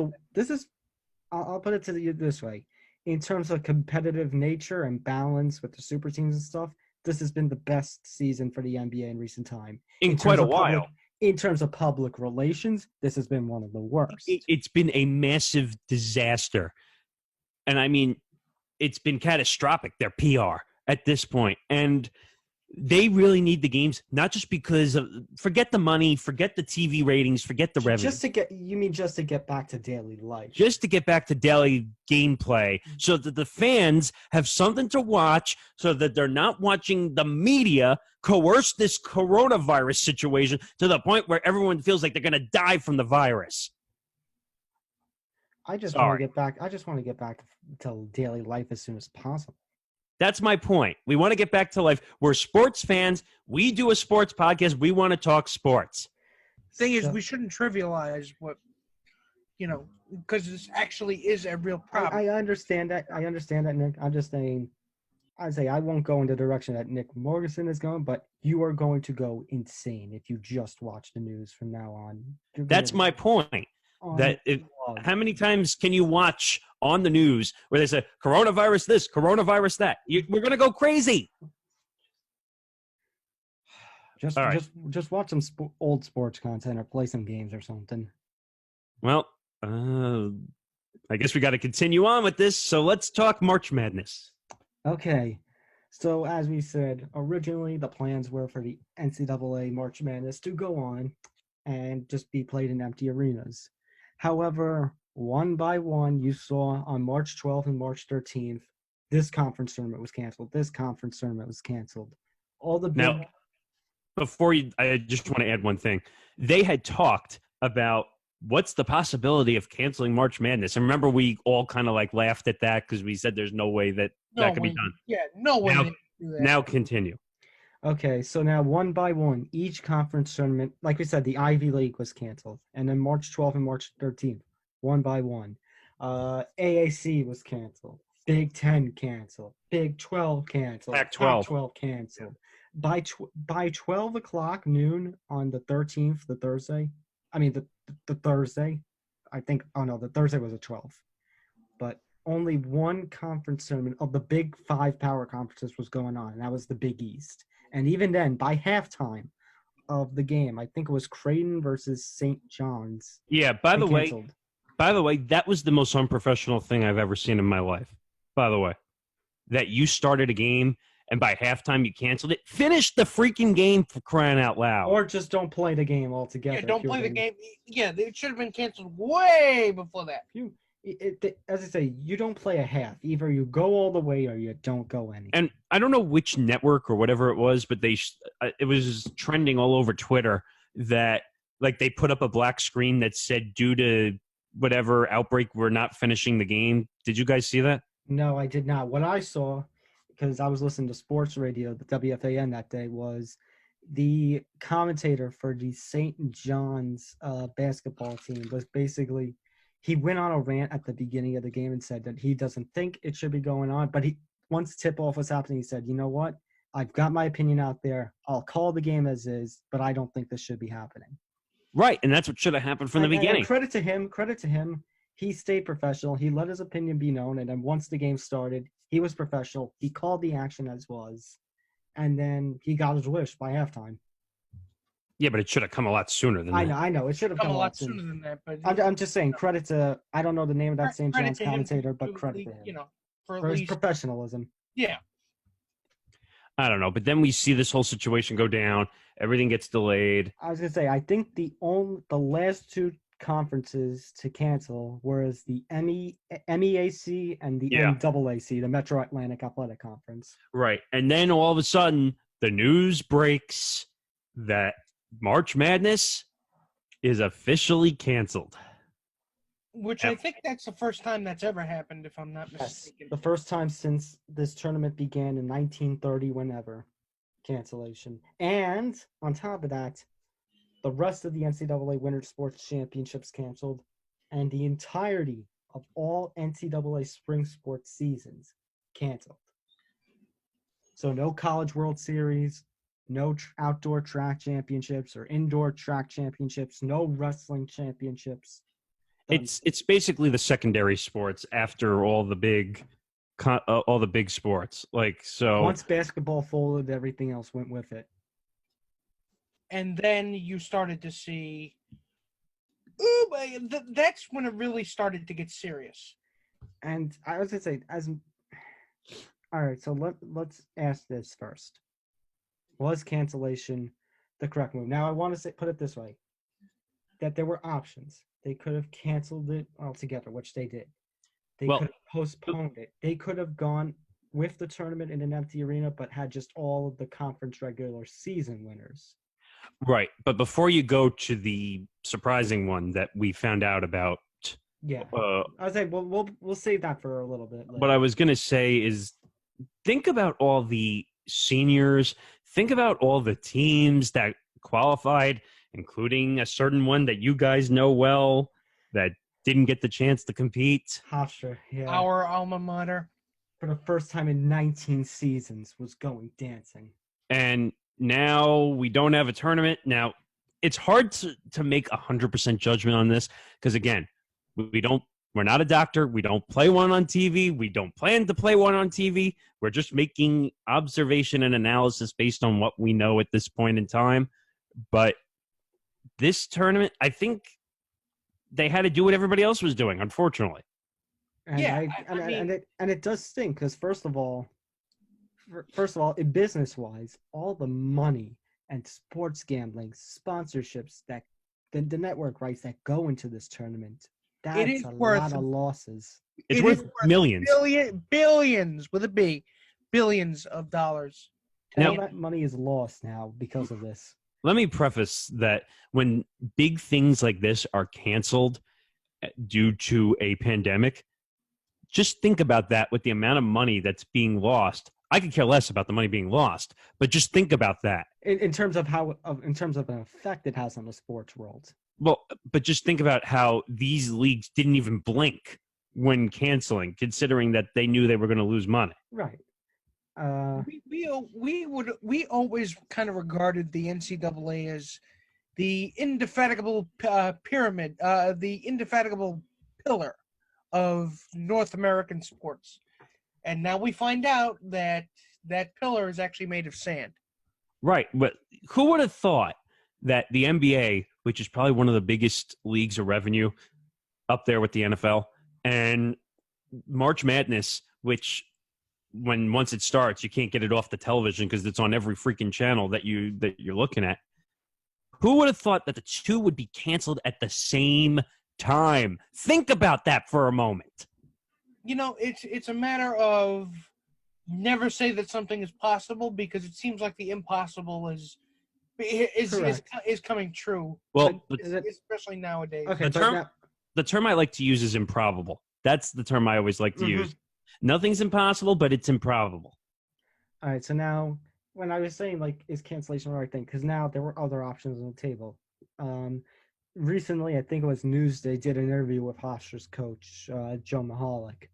I'll put it to you this way. In terms of competitive nature and balance with the super teams and stuff, this has been the best season for the NBA in recent time. in quite a while. In terms of public relations, this has been one of the worst. It's been a massive disaster. And I mean, it's been catastrophic, their PR at this point. And they really need the games, not just because of, forget the money, forget the TV ratings, forget the revenue. Just to get back to daily life. Just to get back to daily gameplay so that the fans have something to watch, so that they're not watching the media coerce this coronavirus situation to the point where everyone feels like they're going to die from the virus. I just want to get back to daily life as soon as possible. That's my point. We want to get back to life. We're sports fans. We do a sports podcast. We want to talk sports. Thing is, we shouldn't trivialize what, because this actually is a real problem. I understand that. Nick. I'm just saying, I won't go in the direction that Nick Morgan is going, but you are going to go insane if you just watch the news from now on. That's my point. How many times can you watch on the news where they say coronavirus this, coronavirus that? We're going to go crazy. Just watch some old sports content or play some games or something. Well, I guess we got to continue on with this. So let's talk March Madness. Okay. So as we said, originally the plans were for the NCAA March Madness to go on and just be played in empty arenas. However, one by one, you saw on March 12th and March 13th, this conference tournament was canceled. This conference tournament was canceled. Now, I just want to add one thing. They had talked about what's the possibility of canceling March Madness. And remember, we all kind of laughed at that because we said there's no way that could be done. Yeah, no one did do that. Now continue. Okay, so now one by one, each conference tournament, like we said, the Ivy League was canceled. And then March 12th and March 13th, one by one. AAC was canceled. Big 10 canceled. Big 12 canceled. Pac-12. Pac-12 canceled. By 12 o'clock noon on the 13th, the Thursday, the Thursday, the Thursday was the 12th. But only one conference tournament of the big 5 power conferences was going on, and that was the Big East. And even then, by halftime of the game, I think it was Creighton versus St. John's. Yeah, by the way, that was the most unprofessional thing I've ever seen in my life. By the way, that you started a game and by halftime you canceled it. Finish the freaking game, for crying out loud. Or just don't play the game altogether. Yeah, don't play the game. Yeah, it should have been canceled way before that. As I say, you don't play a half. Either you go all the way or you don't go any. And I don't know which network or whatever it was, but it was trending all over Twitter that they put up a black screen that said, due to whatever outbreak, we're not finishing the game. Did you guys see that? No, I did not. What I saw, because I was listening to sports radio, the WFAN that day, was the commentator for the St. John's basketball team was basically, he went on a rant at the beginning of the game and said that he doesn't think it should be going on. But once tip-off was happening, he said, you know what? I've got my opinion out there. I'll call the game as is, but I don't think this should be happening. Right, and that's what should have happened from the beginning. Credit to him. He stayed professional. He let his opinion be known, and then once the game started, he was professional. He called the action as was, and then he got his wish by halftime. Yeah, but it should have come a lot sooner than that. I know. It should have come a lot sooner than that. But I'm just saying, credit to, I don't know the name of that St. John's commentator, but credit to him. For his professionalism. Yeah. I don't know, but then we see this whole situation go down. Everything gets delayed. I was going to say, I think the last two conferences to cancel, whereas the MEAC and the Yeah. NAAC, the Metro Atlantic Athletic Conference. Right. And then all of a sudden, the news breaks that March Madness is officially canceled. Which Yep. I think that's the first time that's ever happened, if I'm not Yes, mistaken. the first time since this tournament began in 1930, whenever cancellation. And on top of that, the rest of the NCAA Winter Sports Championships canceled, and the entirety of all NCAA spring sports seasons canceled. So no College World Series, no outdoor track championships or indoor track championships, no wrestling championships. Done. It's basically the secondary sports after all the big sports. Like, so Once basketball folded, everything else went with it. And then you started to see, ooh, that's when it really started to get serious. And I was gonna say, all right, so let's ask this first. Was cancellation the correct move? Now I want to put it this way: that there were options. They could have canceled it altogether, which they did. They Well- could have postponed it. They could have gone with the tournament in an empty arena, but had just all of the conference regular season winners. right. But before you go to the surprising one that we found out about, Yeah, uh, I was like, well, we'll save that for a little bit later. what I was going to say is think about all the seniors, think about all the teams that qualified, including a certain one that you guys know well that didn't get the chance to compete. Hofstra, yeah, Our alma mater. for the first time in 19 seasons was going dancing. And now we don't have a tournament. Now, it's hard to make 100% judgment on this because, again, we're not a doctor. We don't play one on TV. We don't plan to play one on TV. We're just making observation and analysis based on what we know at this point in time. But this tournament, I think they had to do what everybody else was doing, unfortunately. And Yeah, it does stink because first of all, business wise, all the money and sports gambling sponsorships that the network rights that go into this tournament, that's is a worth- lot of losses. It's It worth is worth millions. Billions with a B. Billions of dollars. Now- All that money is lost now because of this. Let me preface that when big things like this are canceled due to a pandemic, just think about that with the amount of money that's being lost. I could care less about the money being lost, but just think about that. In terms of in terms of an effect it has on the sports world. Well, but just think about how these leagues didn't even blink when canceling, considering that they knew they were going to lose money. Right. We always kind of regarded the NCAA as the indefatigable pyramid, the indefatigable pillar of North American sports, and now we find out that that pillar is actually made of sand. Right. But who would have thought that the NBA, which is probably one of the biggest leagues of revenue up there with the NFL, and March Madness, which once it starts, you can't get it off the television because it's on every freaking channel that you're looking at. Who would have thought that the two would be canceled at the same time? Think about that for a moment. You know, it's a matter of never say that something is possible because it seems like the impossible is coming true. Well, But is it- Especially nowadays. okay, the but term- now- the term I like to use is improbable. That's the term I always like to Mhm. use. Nothing's impossible, but it's improbable. all right, so now when I was saying like is cancellation the right thing, because now there were other options on the table. Recently, I think it was Newsday did an interview with Hofstra's coach, Joe Mahalik.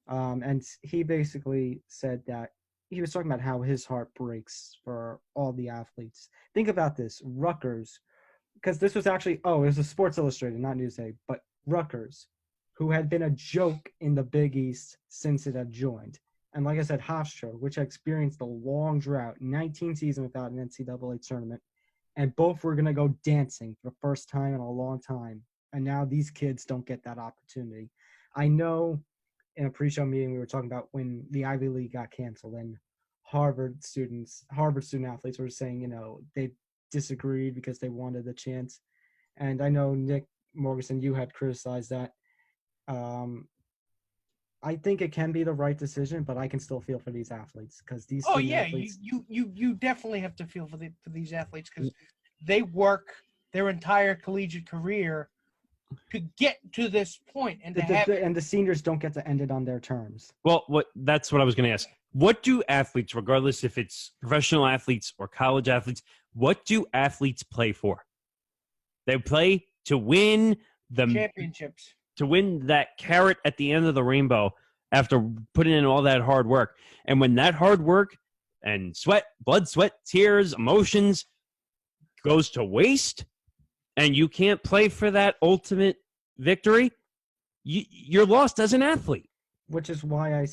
And he basically said that he was talking about how his heart breaks for all the athletes. Think about this, Rutgers, because this was actually, it was a Sports Illustrated, not Newsday, but Rutgers, who had been a joke in the Big East since it had joined. And like I said, Hofstra, which had experienced a long drought, 19 seasons without an NCAA tournament, and both were going to go dancing for the first time in a long time. And now these kids don't get that opportunity. I know in a pre-show meeting we were talking about when the Ivy League got canceled and Harvard student athletes were saying, they disagreed because they wanted the chance. And I know Nick Morrison, you had criticized that. I think it can be the right decision, but I can still feel for these athletes because these Oh student yeah, athletes. you definitely have to feel for these athletes because they work their entire collegiate career to get to this point and to have And the seniors don't get to end it on their terms. Well, that's what I was going to ask. What do athletes, regardless if it's professional athletes or college athletes, what do athletes play for? They play to win championships. to win that carrot at the end of the rainbow after putting in all that hard work. And when that hard work and blood, sweat, tears, emotions goes to waste, and you can't play for that ultimate victory, you're lost as an athlete. Which is why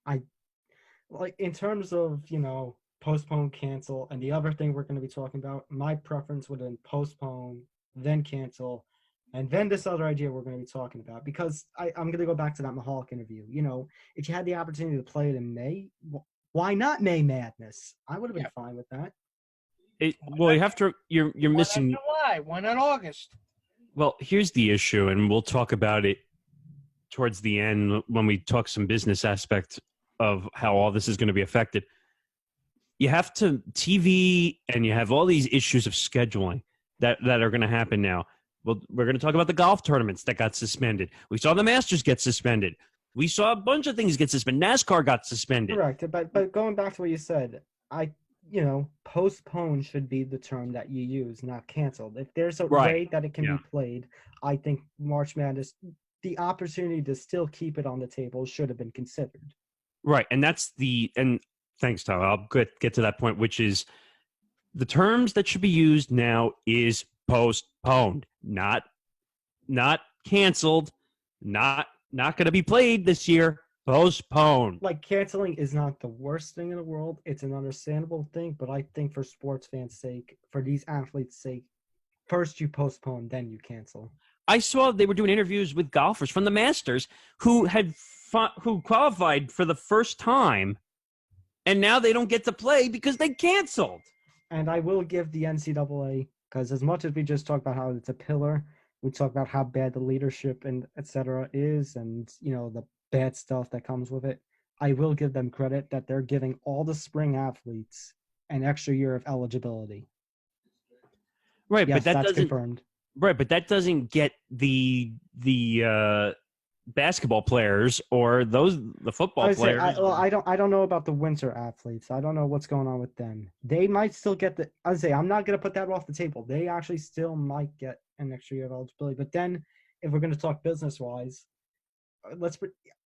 I like, in terms of, postpone, cancel, and the other thing we're going to be talking about, my preference would have been postpone, then cancel, and then this other idea we're going to be talking about, because I'm going to go back to that Mahalik interview. If you had the opportunity to play it in May, why not May Madness? I would have been fine with that. You have to. You're missing. Why not July? Why not August? Well, here's the issue, and we'll talk about it towards the end when we talk some business aspect of how all this is going to be affected. You have to TV, and you have all these issues of scheduling that are going to happen now. Well, we're going to talk about the golf tournaments that got suspended. We saw the Masters get suspended. We saw a bunch of things get suspended. NASCAR got suspended. Correct. But going back to what you said, postpone should be the term that you use, not canceled. If there's a way that it can be played, I think March Madness, the opportunity to still keep it on the table should have been considered. Right. And and thanks, Tyler. I'll get to that point, which is the terms that should be used now is postponed, not canceled, not going to be played this year. Postponed. Like, canceling is not the worst thing in the world. It's an understandable thing, but I think for sports fans' sake, for these athletes' sake, first you postpone, then you cancel. I saw they were doing interviews with golfers from the Masters who qualified for the first time, and now they don't get to play because they canceled. And I will give the NCAA, because as much as we just talked about how it's a pillar, we talk about how bad the leadership and et cetera is, and the bad stuff that comes with it. I will give them credit that they're giving all the spring athletes an extra year of eligibility. Right, yes, but that's confirmed. Right, but that doesn't get the basketball players or the football players. I don't know about the winter athletes. I don't know what's going on with them. They might still get I'm not going to put that off the table. They actually still might get an extra year of eligibility. But then, if we're going to talk business-wise,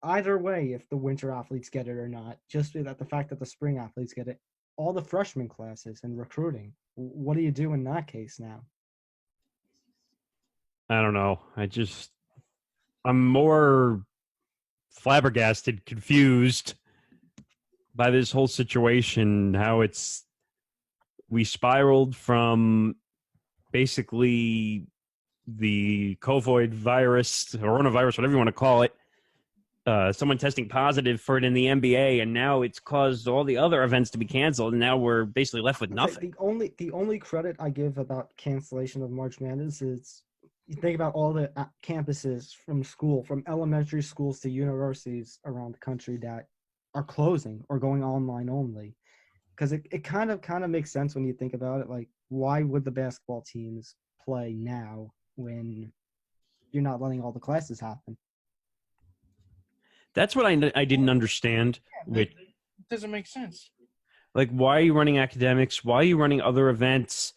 either way, if the winter athletes get it or not, just the fact that the spring athletes get it, all the freshman classes and recruiting, what do you do in that case now? I don't know. I'm more flabbergasted, confused by this whole situation, how we spiraled from basically the COVID virus, coronavirus, whatever you want to call it, someone testing positive for it in the NBA, and now it's caused all the other events to be canceled, and now we're basically left with nothing. The only credit I give about cancellation of March Madness is, you think about all the campuses from elementary schools to universities around the country that are closing or going online only. Because it kind of makes sense when you think about it. Like, why would the basketball teams play now when you're not letting all the classes happen? That's what I didn't understand. It doesn't make sense. Like, why are you running academics? Why are you running other events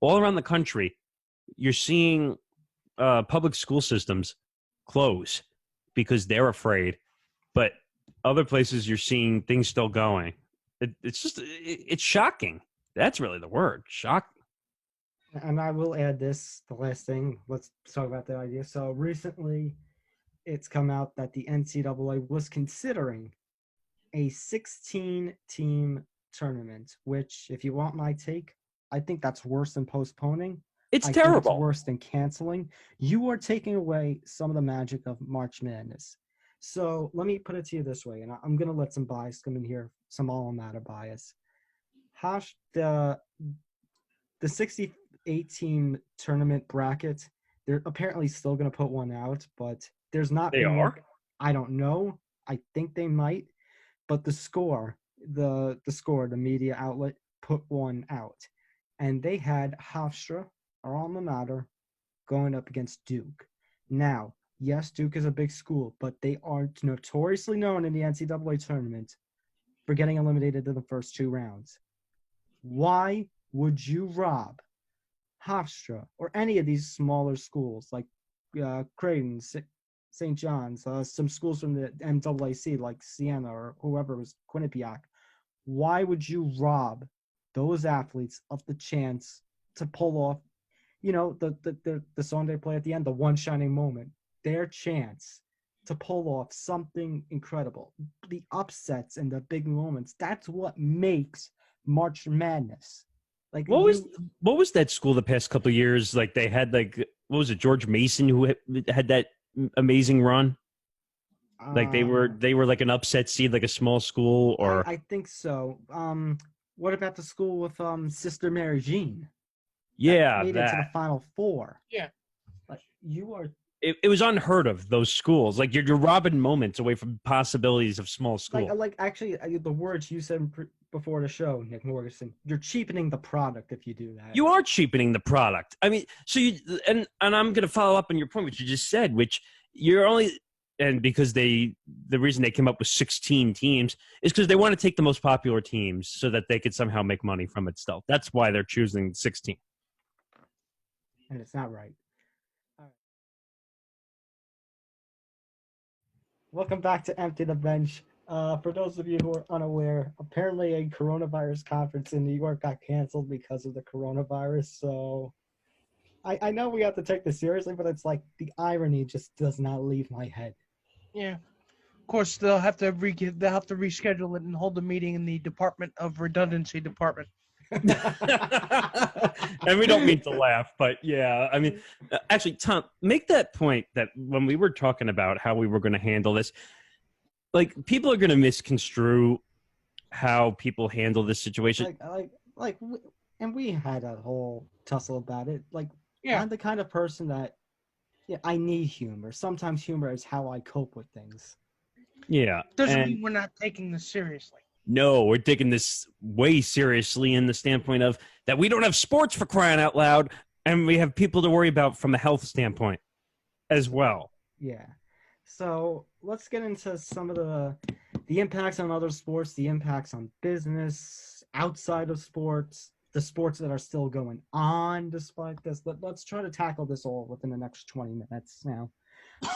all around the country? You're seeing public school systems close because they're afraid, but other places you're seeing things still going. It's shocking. That's really the word, shocking. And I will add this, the last thing. Let's talk about that idea. So recently, it's come out that the NCAA was considering a 16-team tournament, which, if you want my take, I think that's worse than postponing. It's terrible. Think it's worse than canceling. You are taking away some of the magic of March Madness. So let me put it to you this way, and I'm going to let some bias come in here, some alma mater bias. The 68-team tournament bracket They're apparently still going to put one out, but there's not They been more. are? I don't know. I think they might, but the score, the media outlet put one out, and they had Hofstra, our alma mater, going up against Duke. Now, yes, Duke is a big school, but they are notoriously known in the NCAA tournament for getting eliminated in the first 2 rounds. Why would you rob Hofstra or any of these smaller schools like Creighton, St. John's, some schools from the NAAC like Siena or whoever was Quinnipiac? Why would you rob those athletes of the chance to pull off, the song they play at the end, the one shining moment, their chance to pull off something incredible, the upsets and the big moments? That's what makes March Madness. Like What was that school the past couple of years? Like they had what was it, George Mason, who had that amazing run? Like they were like an upset seed, like a small school, or I think so. What about the school with Sister Mary Jean? yeah, Made it to the that. Final Four. Yeah. Like you are. It was unheard of, those schools. Like you're robbing moments away from possibilities of small school. Like actually, the words you said before the show, Nick Morrison, you're cheapening the product if you do that. You are cheapening the product. I mean, so and I'm going to follow up on your point, which you just said, which you're only, and because the reason they came up with 16 teams is because they want to take the most popular teams so that they could somehow make money from it still. That's why they're choosing 16. And it's not right. All right. Welcome back to Empty the Bench. For those of you who are unaware, apparently a coronavirus conference in New York got canceled because of the coronavirus. So I know we have to take this seriously, but it's like the irony just does not leave my head. Yeah. Of course, they'll have to reschedule it and hold a meeting in the Department of Redundancy Department. And we don't mean to laugh, but yeah, I mean, actually, Tom, make that point that when we were talking about how we were going to handle this, like people are going to misconstrue how people handle this situation. And we had a whole tussle about it. Like, Yeah. I'm the kind of person that, I need humor. Sometimes humor is how I cope with things. Yeah. Doesn't and mean we're not taking this seriously. no, we're taking this way seriously in the standpoint of that we don't have sports, for crying out loud, and we have people to worry about from a health standpoint as well. Yeah. So let's get into some of the impacts on other sports, the impacts on business outside of sports, the sports that are still going on despite this. Let's try to tackle this all within the next 20 minutes now.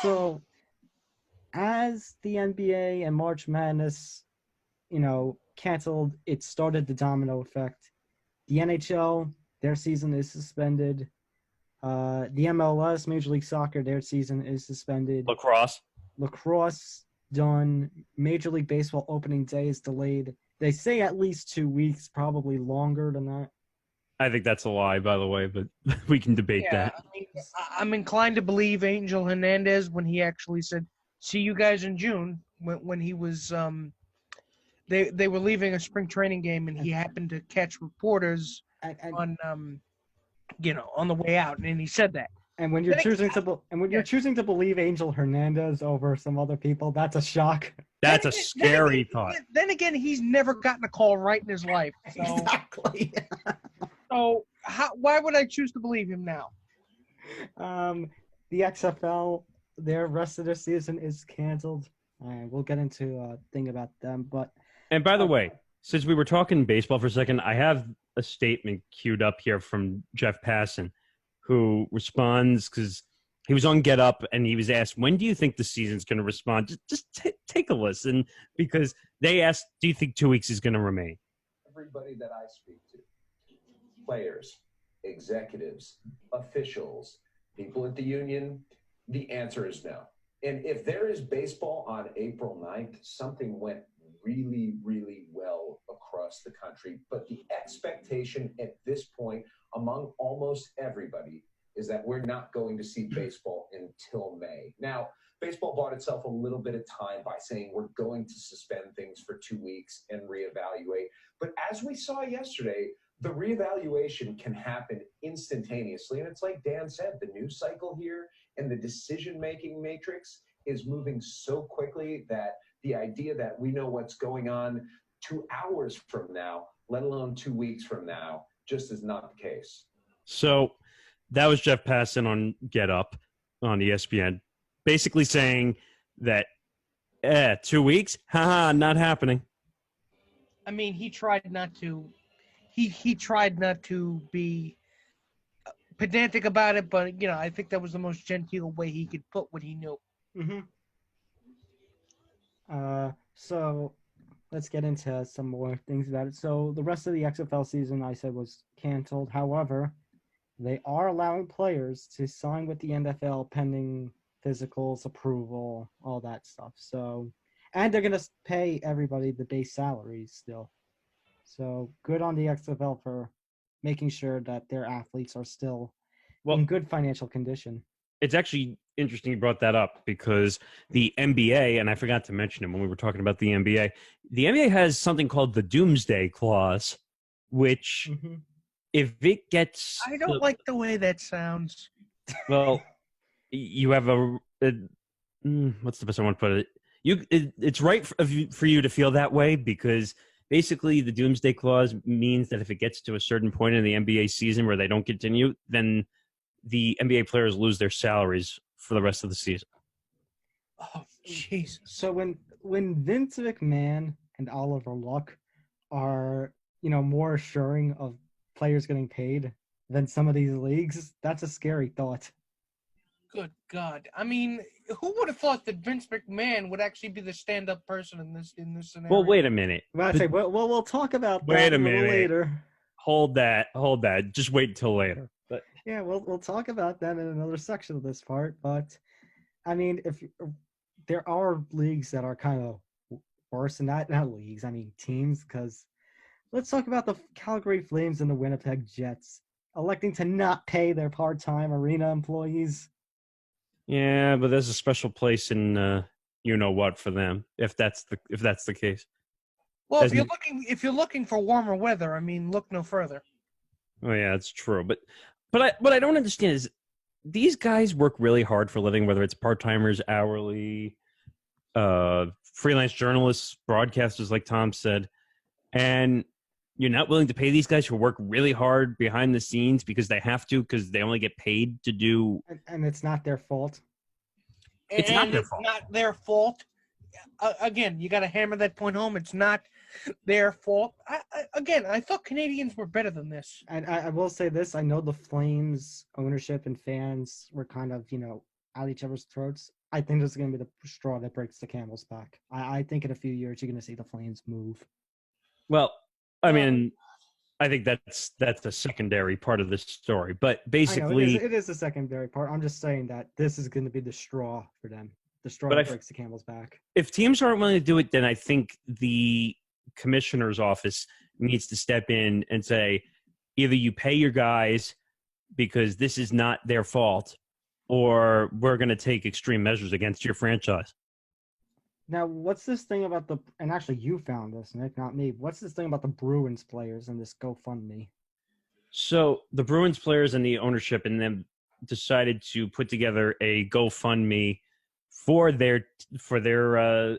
So as the NBA and March Madness, canceled, it started the domino effect. The NHL, their season is suspended. The MLS, Major League Soccer, their season is suspended. Lacrosse done. Major League Baseball opening day is delayed. They say at least 2 weeks, probably longer than that. I think that's a lie, by the way, but we can debate that. I mean, I'm inclined to believe Angel Hernandez when he actually said, "See you guys in June." When he was, they were leaving a spring training game, and he happened to catch reporters on the way out, and he said that. And when you're choosing to believe Angel Hernandez over some other people, that's a shock. That's a scary thought. Then again, he's never gotten a call right in his life. So, Exactly. so why would I choose to believe him now? The XFL, their rest of their season is canceled. We'll get into a thing about them. And by the way, since we were talking baseball for a second, I have a statement queued up here from Jeff Passan, who responds because he was on Get Up and he was asked, when do you think the season's going to respond? Just take a listen, because they asked, do you think 2 weeks is going to remain? Everybody that I speak to, players, executives, officials, people at the union, the answer is no. And if there is baseball on April 9th, something went really, really well across the country. But the expectation at this point among almost everybody is that we're not going to see baseball until May. Now, baseball bought itself a little bit of time by saying we're going to suspend things for 2 weeks and reevaluate. But as we saw yesterday, the reevaluation can happen instantaneously. And it's like Dan said, the news cycle here and the decision-making matrix is moving so quickly that the idea that we know what's going on 2 hours from now, let alone 2 weeks from now, just is not the case. So that was Jeff Passan on Get Up on ESPN, basically saying that 2 weeks, haha, not happening. I mean, he tried not to. He tried not to be pedantic about it, but I think that was the most genteel way he could put what he knew. Mm-hmm. So let's get into some more things about it. So the rest of the XFL season, I said, was canceled. However, they are allowing players to sign with the NFL pending physicals, approval, all that stuff. So, and they're going to pay everybody the base salaries still. So good on the XFL for making sure that their athletes are still in good financial condition. It's actually interesting you brought that up because the NBA, and I forgot to mention it when we were talking about the NBA has something called the Doomsday Clause, which if it gets... I don't like the way that sounds. Well, you have what's the best I want to put it? It's right for you to feel that way because basically the Doomsday Clause means that if it gets to a certain point in the NBA season where they don't continue, then the NBA players lose their salaries for the rest of the season. Oh, jeez. So when Vince McMahon and Oliver Luck are, more assuring of players getting paid than some of these leagues, that's a scary thought. Good God. I mean, who would have thought that Vince McMahon would actually be the stand-up person in this scenario? Well, wait a minute. We'll talk about that Wait a little minute. later. Hold that. Just wait until later. But yeah, we'll talk about that in another section of this part. But I mean, if there are leagues that are kind of worse than that, not leagues, I mean teams. Because let's talk about the Calgary Flames and the Winnipeg Jets electing to not pay their part-time arena employees. yeah, but there's a special place in you know what for them if that's the case. Well, if you're looking for warmer weather, I mean, look no further. Oh yeah, it's true. But what I don't understand is these guys work really hard for a living, whether it's part-timers, hourly, freelance journalists, broadcasters, like Tom said, and you're not willing to pay these guys who work really hard behind the scenes because they have to, because they only get paid to do. And it's not their fault. It's not their fault. Not their fault. Again, you got to hammer that point home. It's not their fault. I thought Canadians were better than this. And I will say this: I know the Flames ownership and fans were kind of, at each other's throats. I think this is going to be the straw that breaks the camel's back. I think in a few years you're going to see the Flames move. Well, I mean, I think that's a secondary part of this story. But basically, it is a secondary part. I'm just saying that this is going to be the straw for them. The straw that breaks the camel's back. If teams aren't willing to do it, then I think the commissioner's office needs to step in and say, either you pay your guys because this is not their fault, or we're going to take extreme measures against your franchise. Now, what's this thing about and actually you found this, Nick, not me. What's this thing about the Bruins players and this GoFundMe? So the Bruins players and the ownership and them decided to put together a GoFundMe for their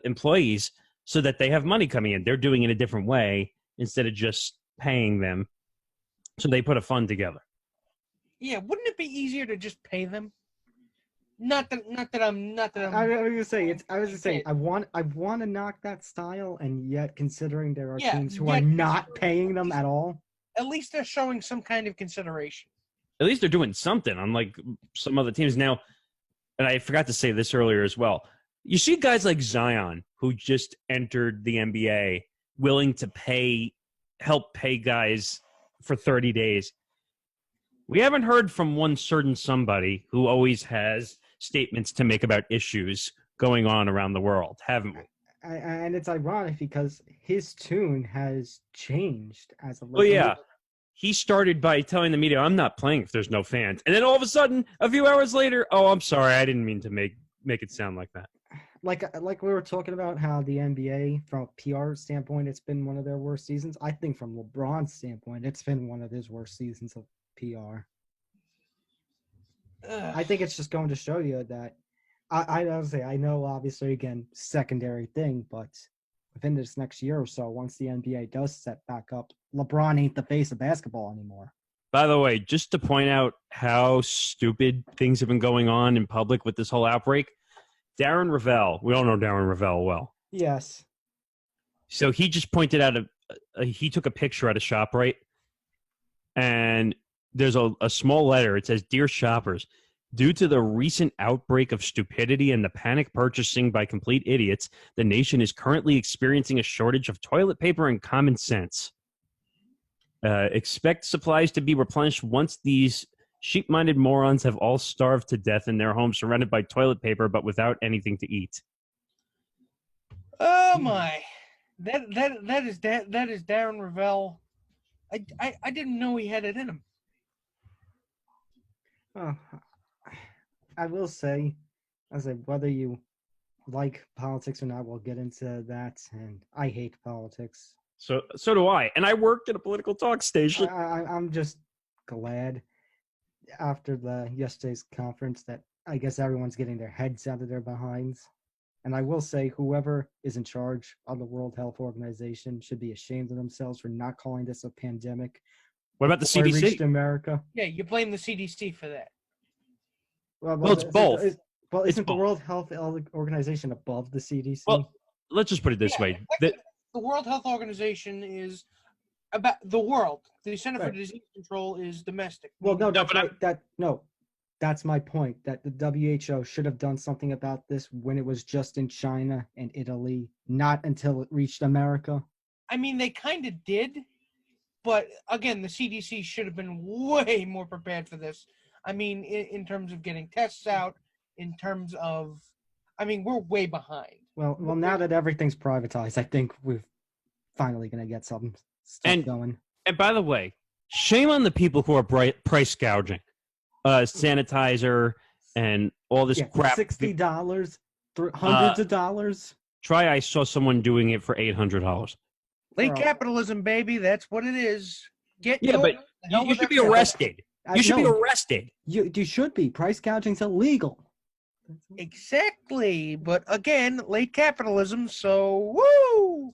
employees so that they have money coming in. They're doing it a different way instead of just paying them. So they put a fund together. Yeah, wouldn't it be easier to just pay them? Not that I'm. I was gonna say I want to knock that style, and yet considering there are teams who are not paying them at all. At least they're showing some kind of consideration. At least they're doing something, unlike some other teams. Now, and I forgot to say this earlier as well. You see guys like Zion, who just entered the NBA, willing to help pay guys for 30 days. We haven't heard from one certain somebody who always has statements to make about issues going on around the world, haven't we? And it's ironic because his tune has changed as of late. Well, yeah. He started by telling the media, I'm not playing if there's no fans. And then all of a sudden, a few hours later, oh, I'm sorry, I didn't mean to make it sound like that. like we were talking about how the NBA from a PR standpoint, it's been one of their worst seasons. I think from LeBron's standpoint, it's been one of his worst seasons of PR. I think it's just going to show you that I honestly, I know obviously again secondary thing, but within this next year or so, once the NBA does set back up, LeBron ain't the face of basketball anymore. By the way, just to point out how stupid things have been going on in public with this whole outbreak, Darren Ravel, we all know Darren Ravel well. Yes. So he just pointed out he took a picture at a ShopRite, and there's a small letter. It says, "Dear shoppers, due to the recent outbreak of stupidity and the panic purchasing by complete idiots, the nation is currently experiencing a shortage of toilet paper and common sense. Expect supplies to be replenished once these sheep-minded morons have all starved to death in their homes, surrounded by toilet paper, but without anything to eat." Oh my, that is Darren Ravel. I didn't know he had it in him. Oh, I will say, whether you like politics or not, we'll get into that. And I hate politics. So do I. And I worked at a political talk station. I'm just glad after yesterday's conference that I guess everyone's getting their heads out of their behinds. And I will say, whoever is in charge of the World Health Organization should be ashamed of themselves for not calling this a pandemic. What about the before it CDC? reached America. Yeah, you blame the CDC for that. Well, it's both. Isn't the World Health Organization above the CDC? Well, let's just put it this way. The World Health Organization is about the world. The Center for Right. Disease Control is domestic. Well, no, No, that's but that's my point. That the WHO should have done something about this when it was just in China and Italy, not until it reached America. I mean, they kind of did, but again, the CDC should have been way more prepared for this. I mean, in terms of getting tests out, in terms of, I mean, we're way behind. Well, now that everything's privatized, I think we're finally gonna get some stuff going. And by the way, shame on the people who are price gouging. Sanitizer and all this crap. $60, hundreds of dollars. I saw someone doing it for $800. Late Bro. capitalism, baby. That's what it is. Yeah, but you should be arrested. arrested. You should be arrested. You should be. Price gouging's illegal. Exactly. But again, late capitalism, so woo!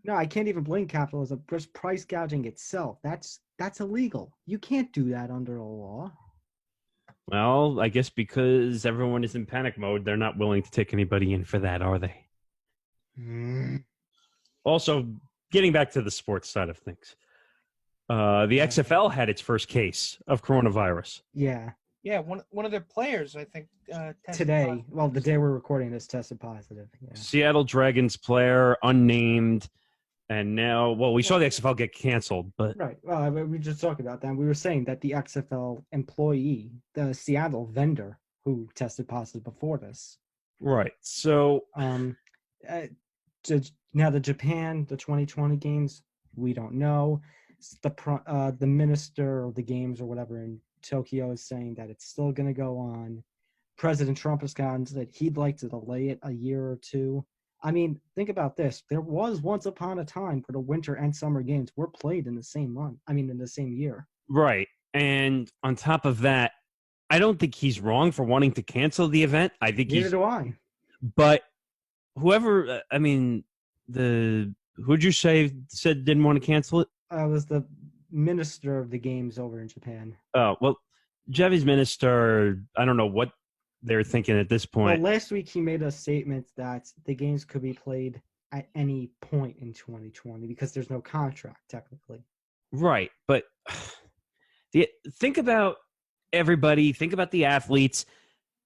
No, I can't even blame capitalism. Just price gouging itself. That's illegal. You can't do that under a law. Well, I guess because everyone is in panic mode, they're not willing to take anybody in for that, are they? Also, getting back to the sports side of things, the XFL had its first case of coronavirus. Yeah. Yeah, one of their players, I think, tested Today, positive. well, the day we're recording this, tested positive. Yeah. Seattle Dragons player, unnamed, and now, well, we saw the XFL get canceled, but Right. Well, we just talked about that. We were saying that the XFL employee, the Seattle vendor who tested positive before this, right. So now the 2020 games, we don't know. The minister of the games or whatever in Tokyo is saying that it's still going to go on. President Trump has gotten that he'd like to delay it a year or two. I mean, think about this. There was once upon a time where the winter and summer games were played in the same month. I mean, in the same year. right. And on top of that, I don't think he's wrong for wanting to cancel the event. I think Neither he's, do I. but whoever, I mean, who'd you say said didn't want to cancel it? I was the minister of the games over in Japan. Oh, well, Japanese minister, I don't know what they're thinking at this point. Well, last week he made a statement that the games could be played at any point in 2020 because there's no contract technically. Right, but think about everybody. Think about the athletes.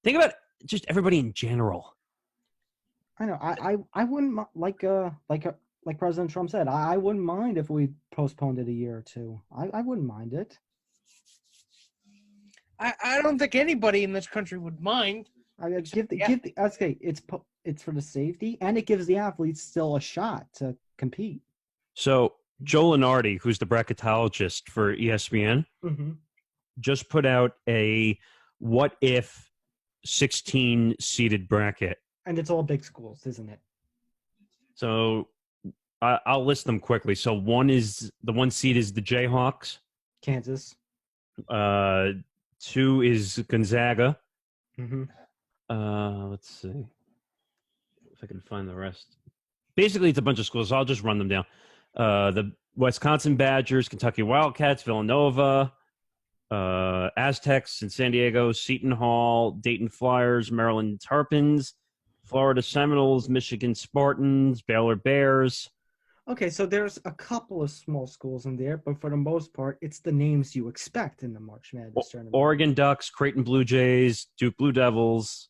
Think about just everybody in general. I know. I wouldn't like President Trump said. I wouldn't mind if we postponed it a year or two. I wouldn't mind it. I don't think anybody in this country would mind. It's for the safety and it gives the athletes still a shot to compete. So Joe Lunardi, who's the bracketologist for ESPN, just put out a what if 16 seeded bracket. And it's all big schools, isn't it? So I'll list them quickly. So the one seed is the Jayhawks. Kansas. 2 is Gonzaga. Mm-hmm. Let's see if I can find the rest. Basically, it's a bunch of schools. I'll just run them down. The Wisconsin Badgers, Kentucky Wildcats, Villanova, Aztecs in San Diego, Seton Hall, Dayton Flyers, Maryland Terrapins, Florida Seminoles, Michigan Spartans, Baylor Bears. Okay, so there's a couple of small schools in there, but for the most part, it's the names you expect in the March Madness tournament. Oregon Ducks, Creighton Blue Jays, Duke Blue Devils,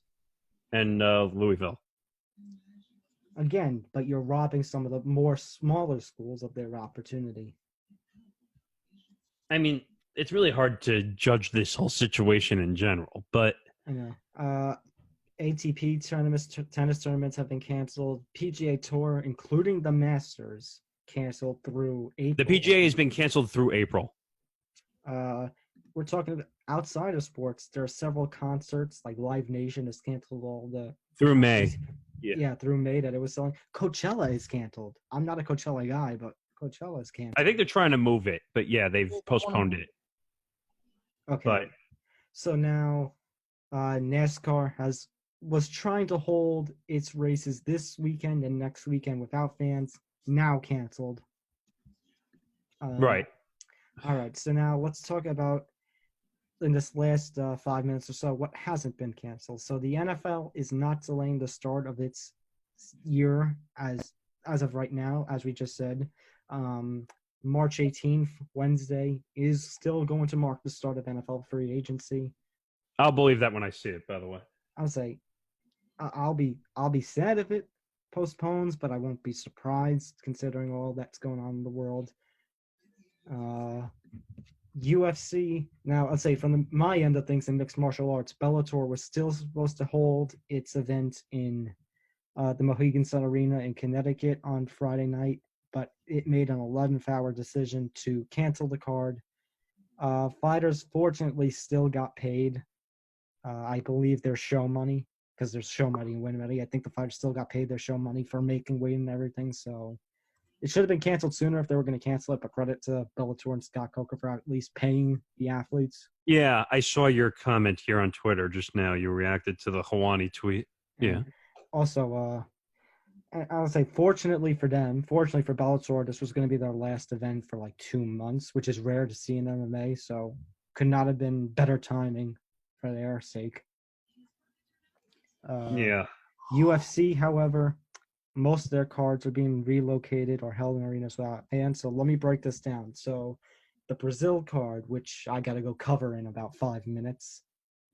and Louisville. Again, but you're robbing some of the more smaller schools of their opportunity. I mean, it's really hard to judge this whole situation in general, but I know. ATP tournaments, tennis tournaments have been canceled. PGA Tour, including the Masters, canceled through April. the PGA has been canceled through April. We're talking about outside of sports. There are several concerts, like Live Nation has canceled all the Through May. Yeah, through May that it was selling. Coachella is canceled. I'm not a Coachella guy, but Coachella is canceled. I think they're trying to move it, but yeah, they've postponed it. Okay. But So now NASCAR was trying to hold its races this weekend and next weekend without fans, now canceled. right. All right, so now let's talk about, in this last 5 minutes or so, what hasn't been canceled. So the NFL is not delaying the start of its year as of right now, as we just said. March 18th, Wednesday, is still going to mark the start of NFL free agency. I'll believe that when I see it, by the way. I'll say I'll be sad if it postpones, but I won't be surprised considering all that's going on in the world. UFC, now I'll say from my end of things in mixed martial arts, Bellator was still supposed to hold its event in the Mohegan Sun Arena in Connecticut on Friday night, but it made an 11th-hour decision to cancel the card. Fighters fortunately still got paid. I believe their show money, because there's show money and win money. I think the fighters still got paid their show money for making weight and everything, so it should have been canceled sooner if they were going to cancel it, but credit to Bellator and Scott Coker for at least paying the athletes. Yeah, I saw your comment here on Twitter just now. You reacted to the Hawani tweet. Yeah. And also, I would say fortunately for them, fortunately for Bellator, this was going to be their last event for like 2 months, which is rare to see in MMA, so could not have been better timing for their sake. Yeah. UFC, however, most of their cards are being relocated or held in arenas without fans. So let me break this down. So the Brazil card, which I got to go cover in about 5 minutes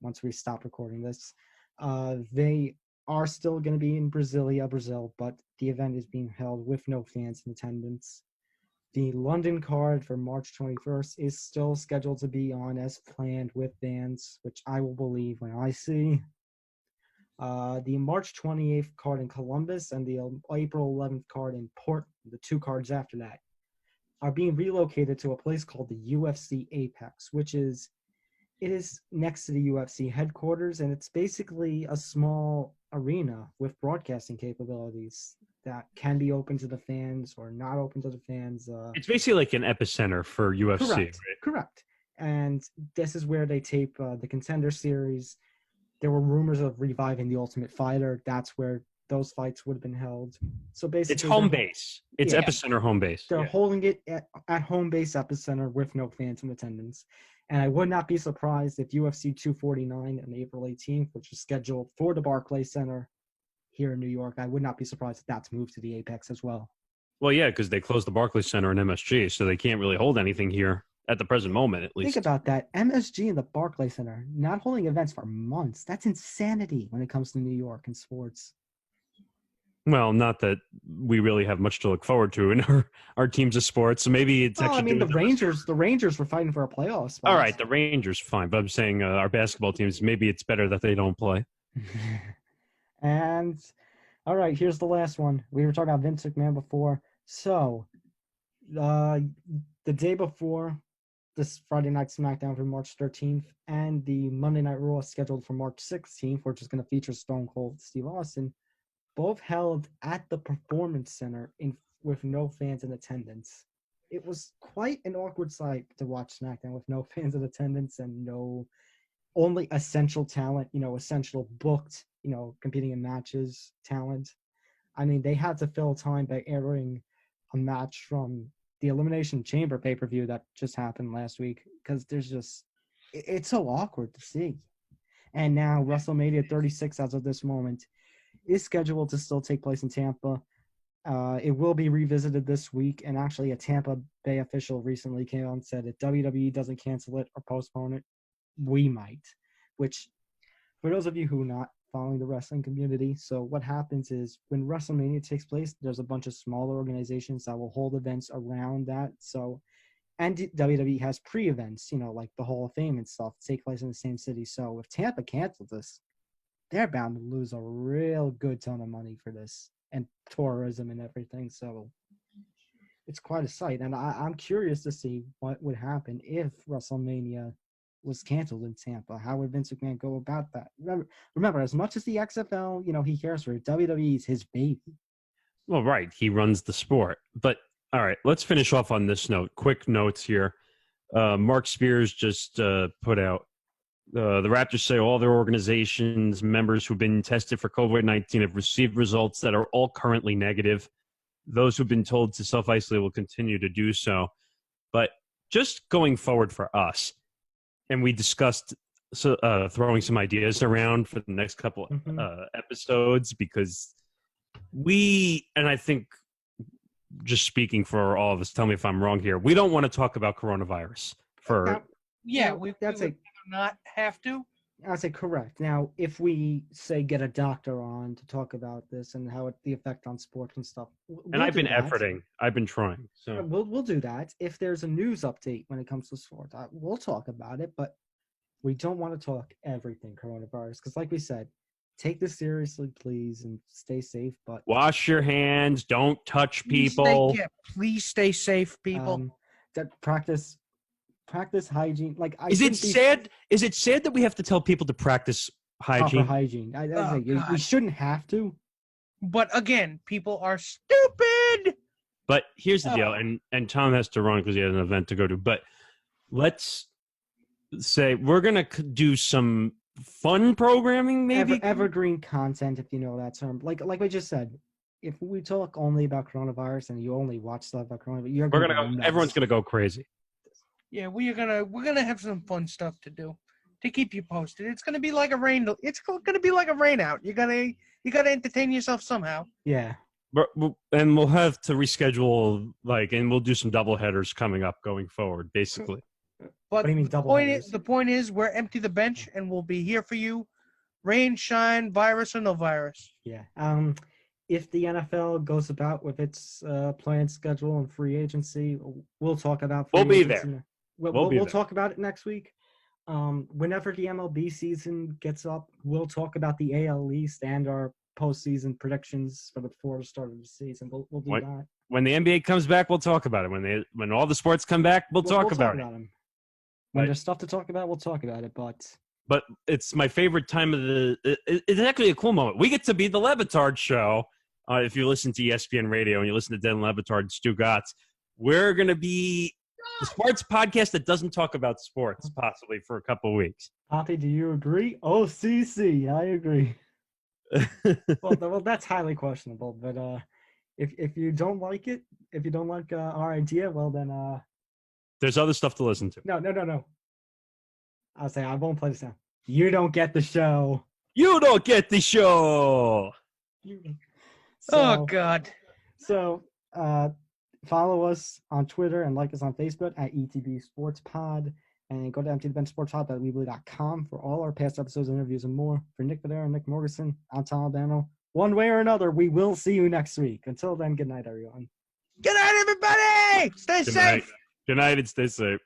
once we stop recording this, they are still going to be in Brasilia, Brazil, but the event is being held with no fans in attendance. The London card for March 21st is still scheduled to be on as planned with fans, which I will believe when I see. The March 28th card in Columbus and the April 11th card in Portland, the 2 cards after that, are being relocated to a place called the UFC Apex, which is next to the UFC headquarters, and it's basically a small arena with broadcasting capabilities that can be open to the fans or not open to the fans. It's basically like an epicenter for UFC. Correct. Right? Correct. And this is where they tape the Contender Series. There were rumors of reviving the Ultimate Fighter. That's where those fights would have been held. So basically, It's home base. It's Yeah. epicenter home base. They're Yeah. holding it at home base epicenter with no fans in attendance. And I would not be surprised if UFC 249 on April 18th, which is scheduled for the Barclays Center here in New York, I would not be surprised if that's moved to the Apex as well. Well, yeah, because they closed the Barclays Center and MSG, so they can't really hold anything here at the present moment, at least. Think about that. MSG and the Barclays Center not holding events for months. That's insanity when it comes to New York and sports. Well, not that we really have much to look forward to in our teams of sports. So maybe it's Oh, actually. I mean, doing the Rangers were fighting for a playoff spot. All right, the Rangers, fine. But I'm saying our basketball teams, maybe it's better that they don't play. And all right, here's the last one. We were talking about Vince McMahon before. So, the day before this Friday Night SmackDown for March 13th and the Monday Night Raw scheduled for March 16th, which is going to feature Stone Cold Steve Austin, both held at the Performance Center with no fans in attendance. It was quite an awkward sight to watch SmackDown with no fans in attendance and no only essential talent, essential booked, competing in matches talent. I mean, they had to fill time by airing a match from the Elimination Chamber pay-per-view that just happened last week because it's so awkward to see. And now WrestleMania 36 as of this moment is scheduled to still take place in Tampa. It will be revisited this week, and actually a Tampa Bay official recently came out and said if WWE doesn't cancel it or postpone it, we might. Which, for those of you who are not following the wrestling community, so what happens is when WrestleMania takes place, there's a bunch of smaller organizations that will hold events around that. So, and WWE has pre-events, like the Hall of Fame and stuff, take place in the same city. So if Tampa cancels this, they're bound to lose a real good ton of money for this and tourism and everything. So it's quite a sight. And I'm curious to see what would happen if WrestleMania was canceled in Tampa. How would Vince McMahon go about that? Remember, as much as the XFL, he cares for it, WWE is his baby. Well, right. He runs the sport. But, all right, let's finish off on this note. Quick notes here. Mark Spears just put out, the Raptors say all their organizations, members who've been tested for COVID-19 have received results that are all currently negative. Those who've been told to self-isolate will continue to do so. But just going forward for us, and we discussed throwing some ideas around for the next couple episodes because and I think just speaking for all of us, tell me if I'm wrong here, we don't want to talk about coronavirus for... Yeah, we not have to. I say correct. Now, if we say get a doctor on to talk about this and how the effect on sports and stuff, and I've been efforting, I've been trying. So we'll do that. If there's a news update when it comes to sports, we'll talk about it. But we don't want to talk everything coronavirus because, like we said, take this seriously, please, and stay safe. But wash your hands. Don't touch people. Please stay safe, people. That practice hygiene. Like, is it sad that we have to tell people to practice hygiene? Proper hygiene. We shouldn't have to. But again, people are stupid. But here's the deal, and Tom has to run because he has an event to go to. But let's say we're gonna do some fun programming, maybe evergreen content, if you know that term. Like we just said, if we talk only about coronavirus and you only watch stuff about coronavirus, everyone's gonna go crazy. Yeah, we're gonna have some fun stuff to do to keep you posted. It's gonna be like a rain. It's gonna be like a rain out. You gotta entertain yourself somehow. Yeah. And we'll have to reschedule, and we'll do some double headers coming up going forward, basically. But what do you mean double headers? The point is, we're empty the bench, and we'll be here for you, rain, shine, virus or no virus. Yeah. If the NFL goes about with its planned schedule and free agency, we'll talk about. We'll be there. We'll talk about it next week. Whenever the MLB season gets up, we'll talk about the AL East and our postseason predictions before the start of the season. We'll do that. When the NBA comes back, we'll talk about it. When all the sports come back, we'll talk about it. When there's stuff to talk about, we'll talk about it. But it's my favorite time of it's actually a cool moment. We get to be the Levitard show. If you listen to ESPN Radio and you listen to Dan Levitard and Stu Gatz, we're going to be the sports podcast that doesn't talk about sports, possibly for a couple of weeks. Poppy, do you agree? OCC, I agree. well, that's highly questionable. But if you don't like it, if you don't like our idea, well then there's other stuff to listen to. No. I'll say I won't play this now. You don't get the show. You don't get the show. Oh God. So follow us on Twitter and like us on Facebook at ETB Sports Pod, and go to emptythebenchsportspod.weebly.com for all our past episodes, interviews, and more. For Nick Videra and Nick Morganson, I'm Tom Albano. One way or another, we will see you next week. Until then, good night, everyone. Good night, everybody. Stay safe. Good night and stay safe.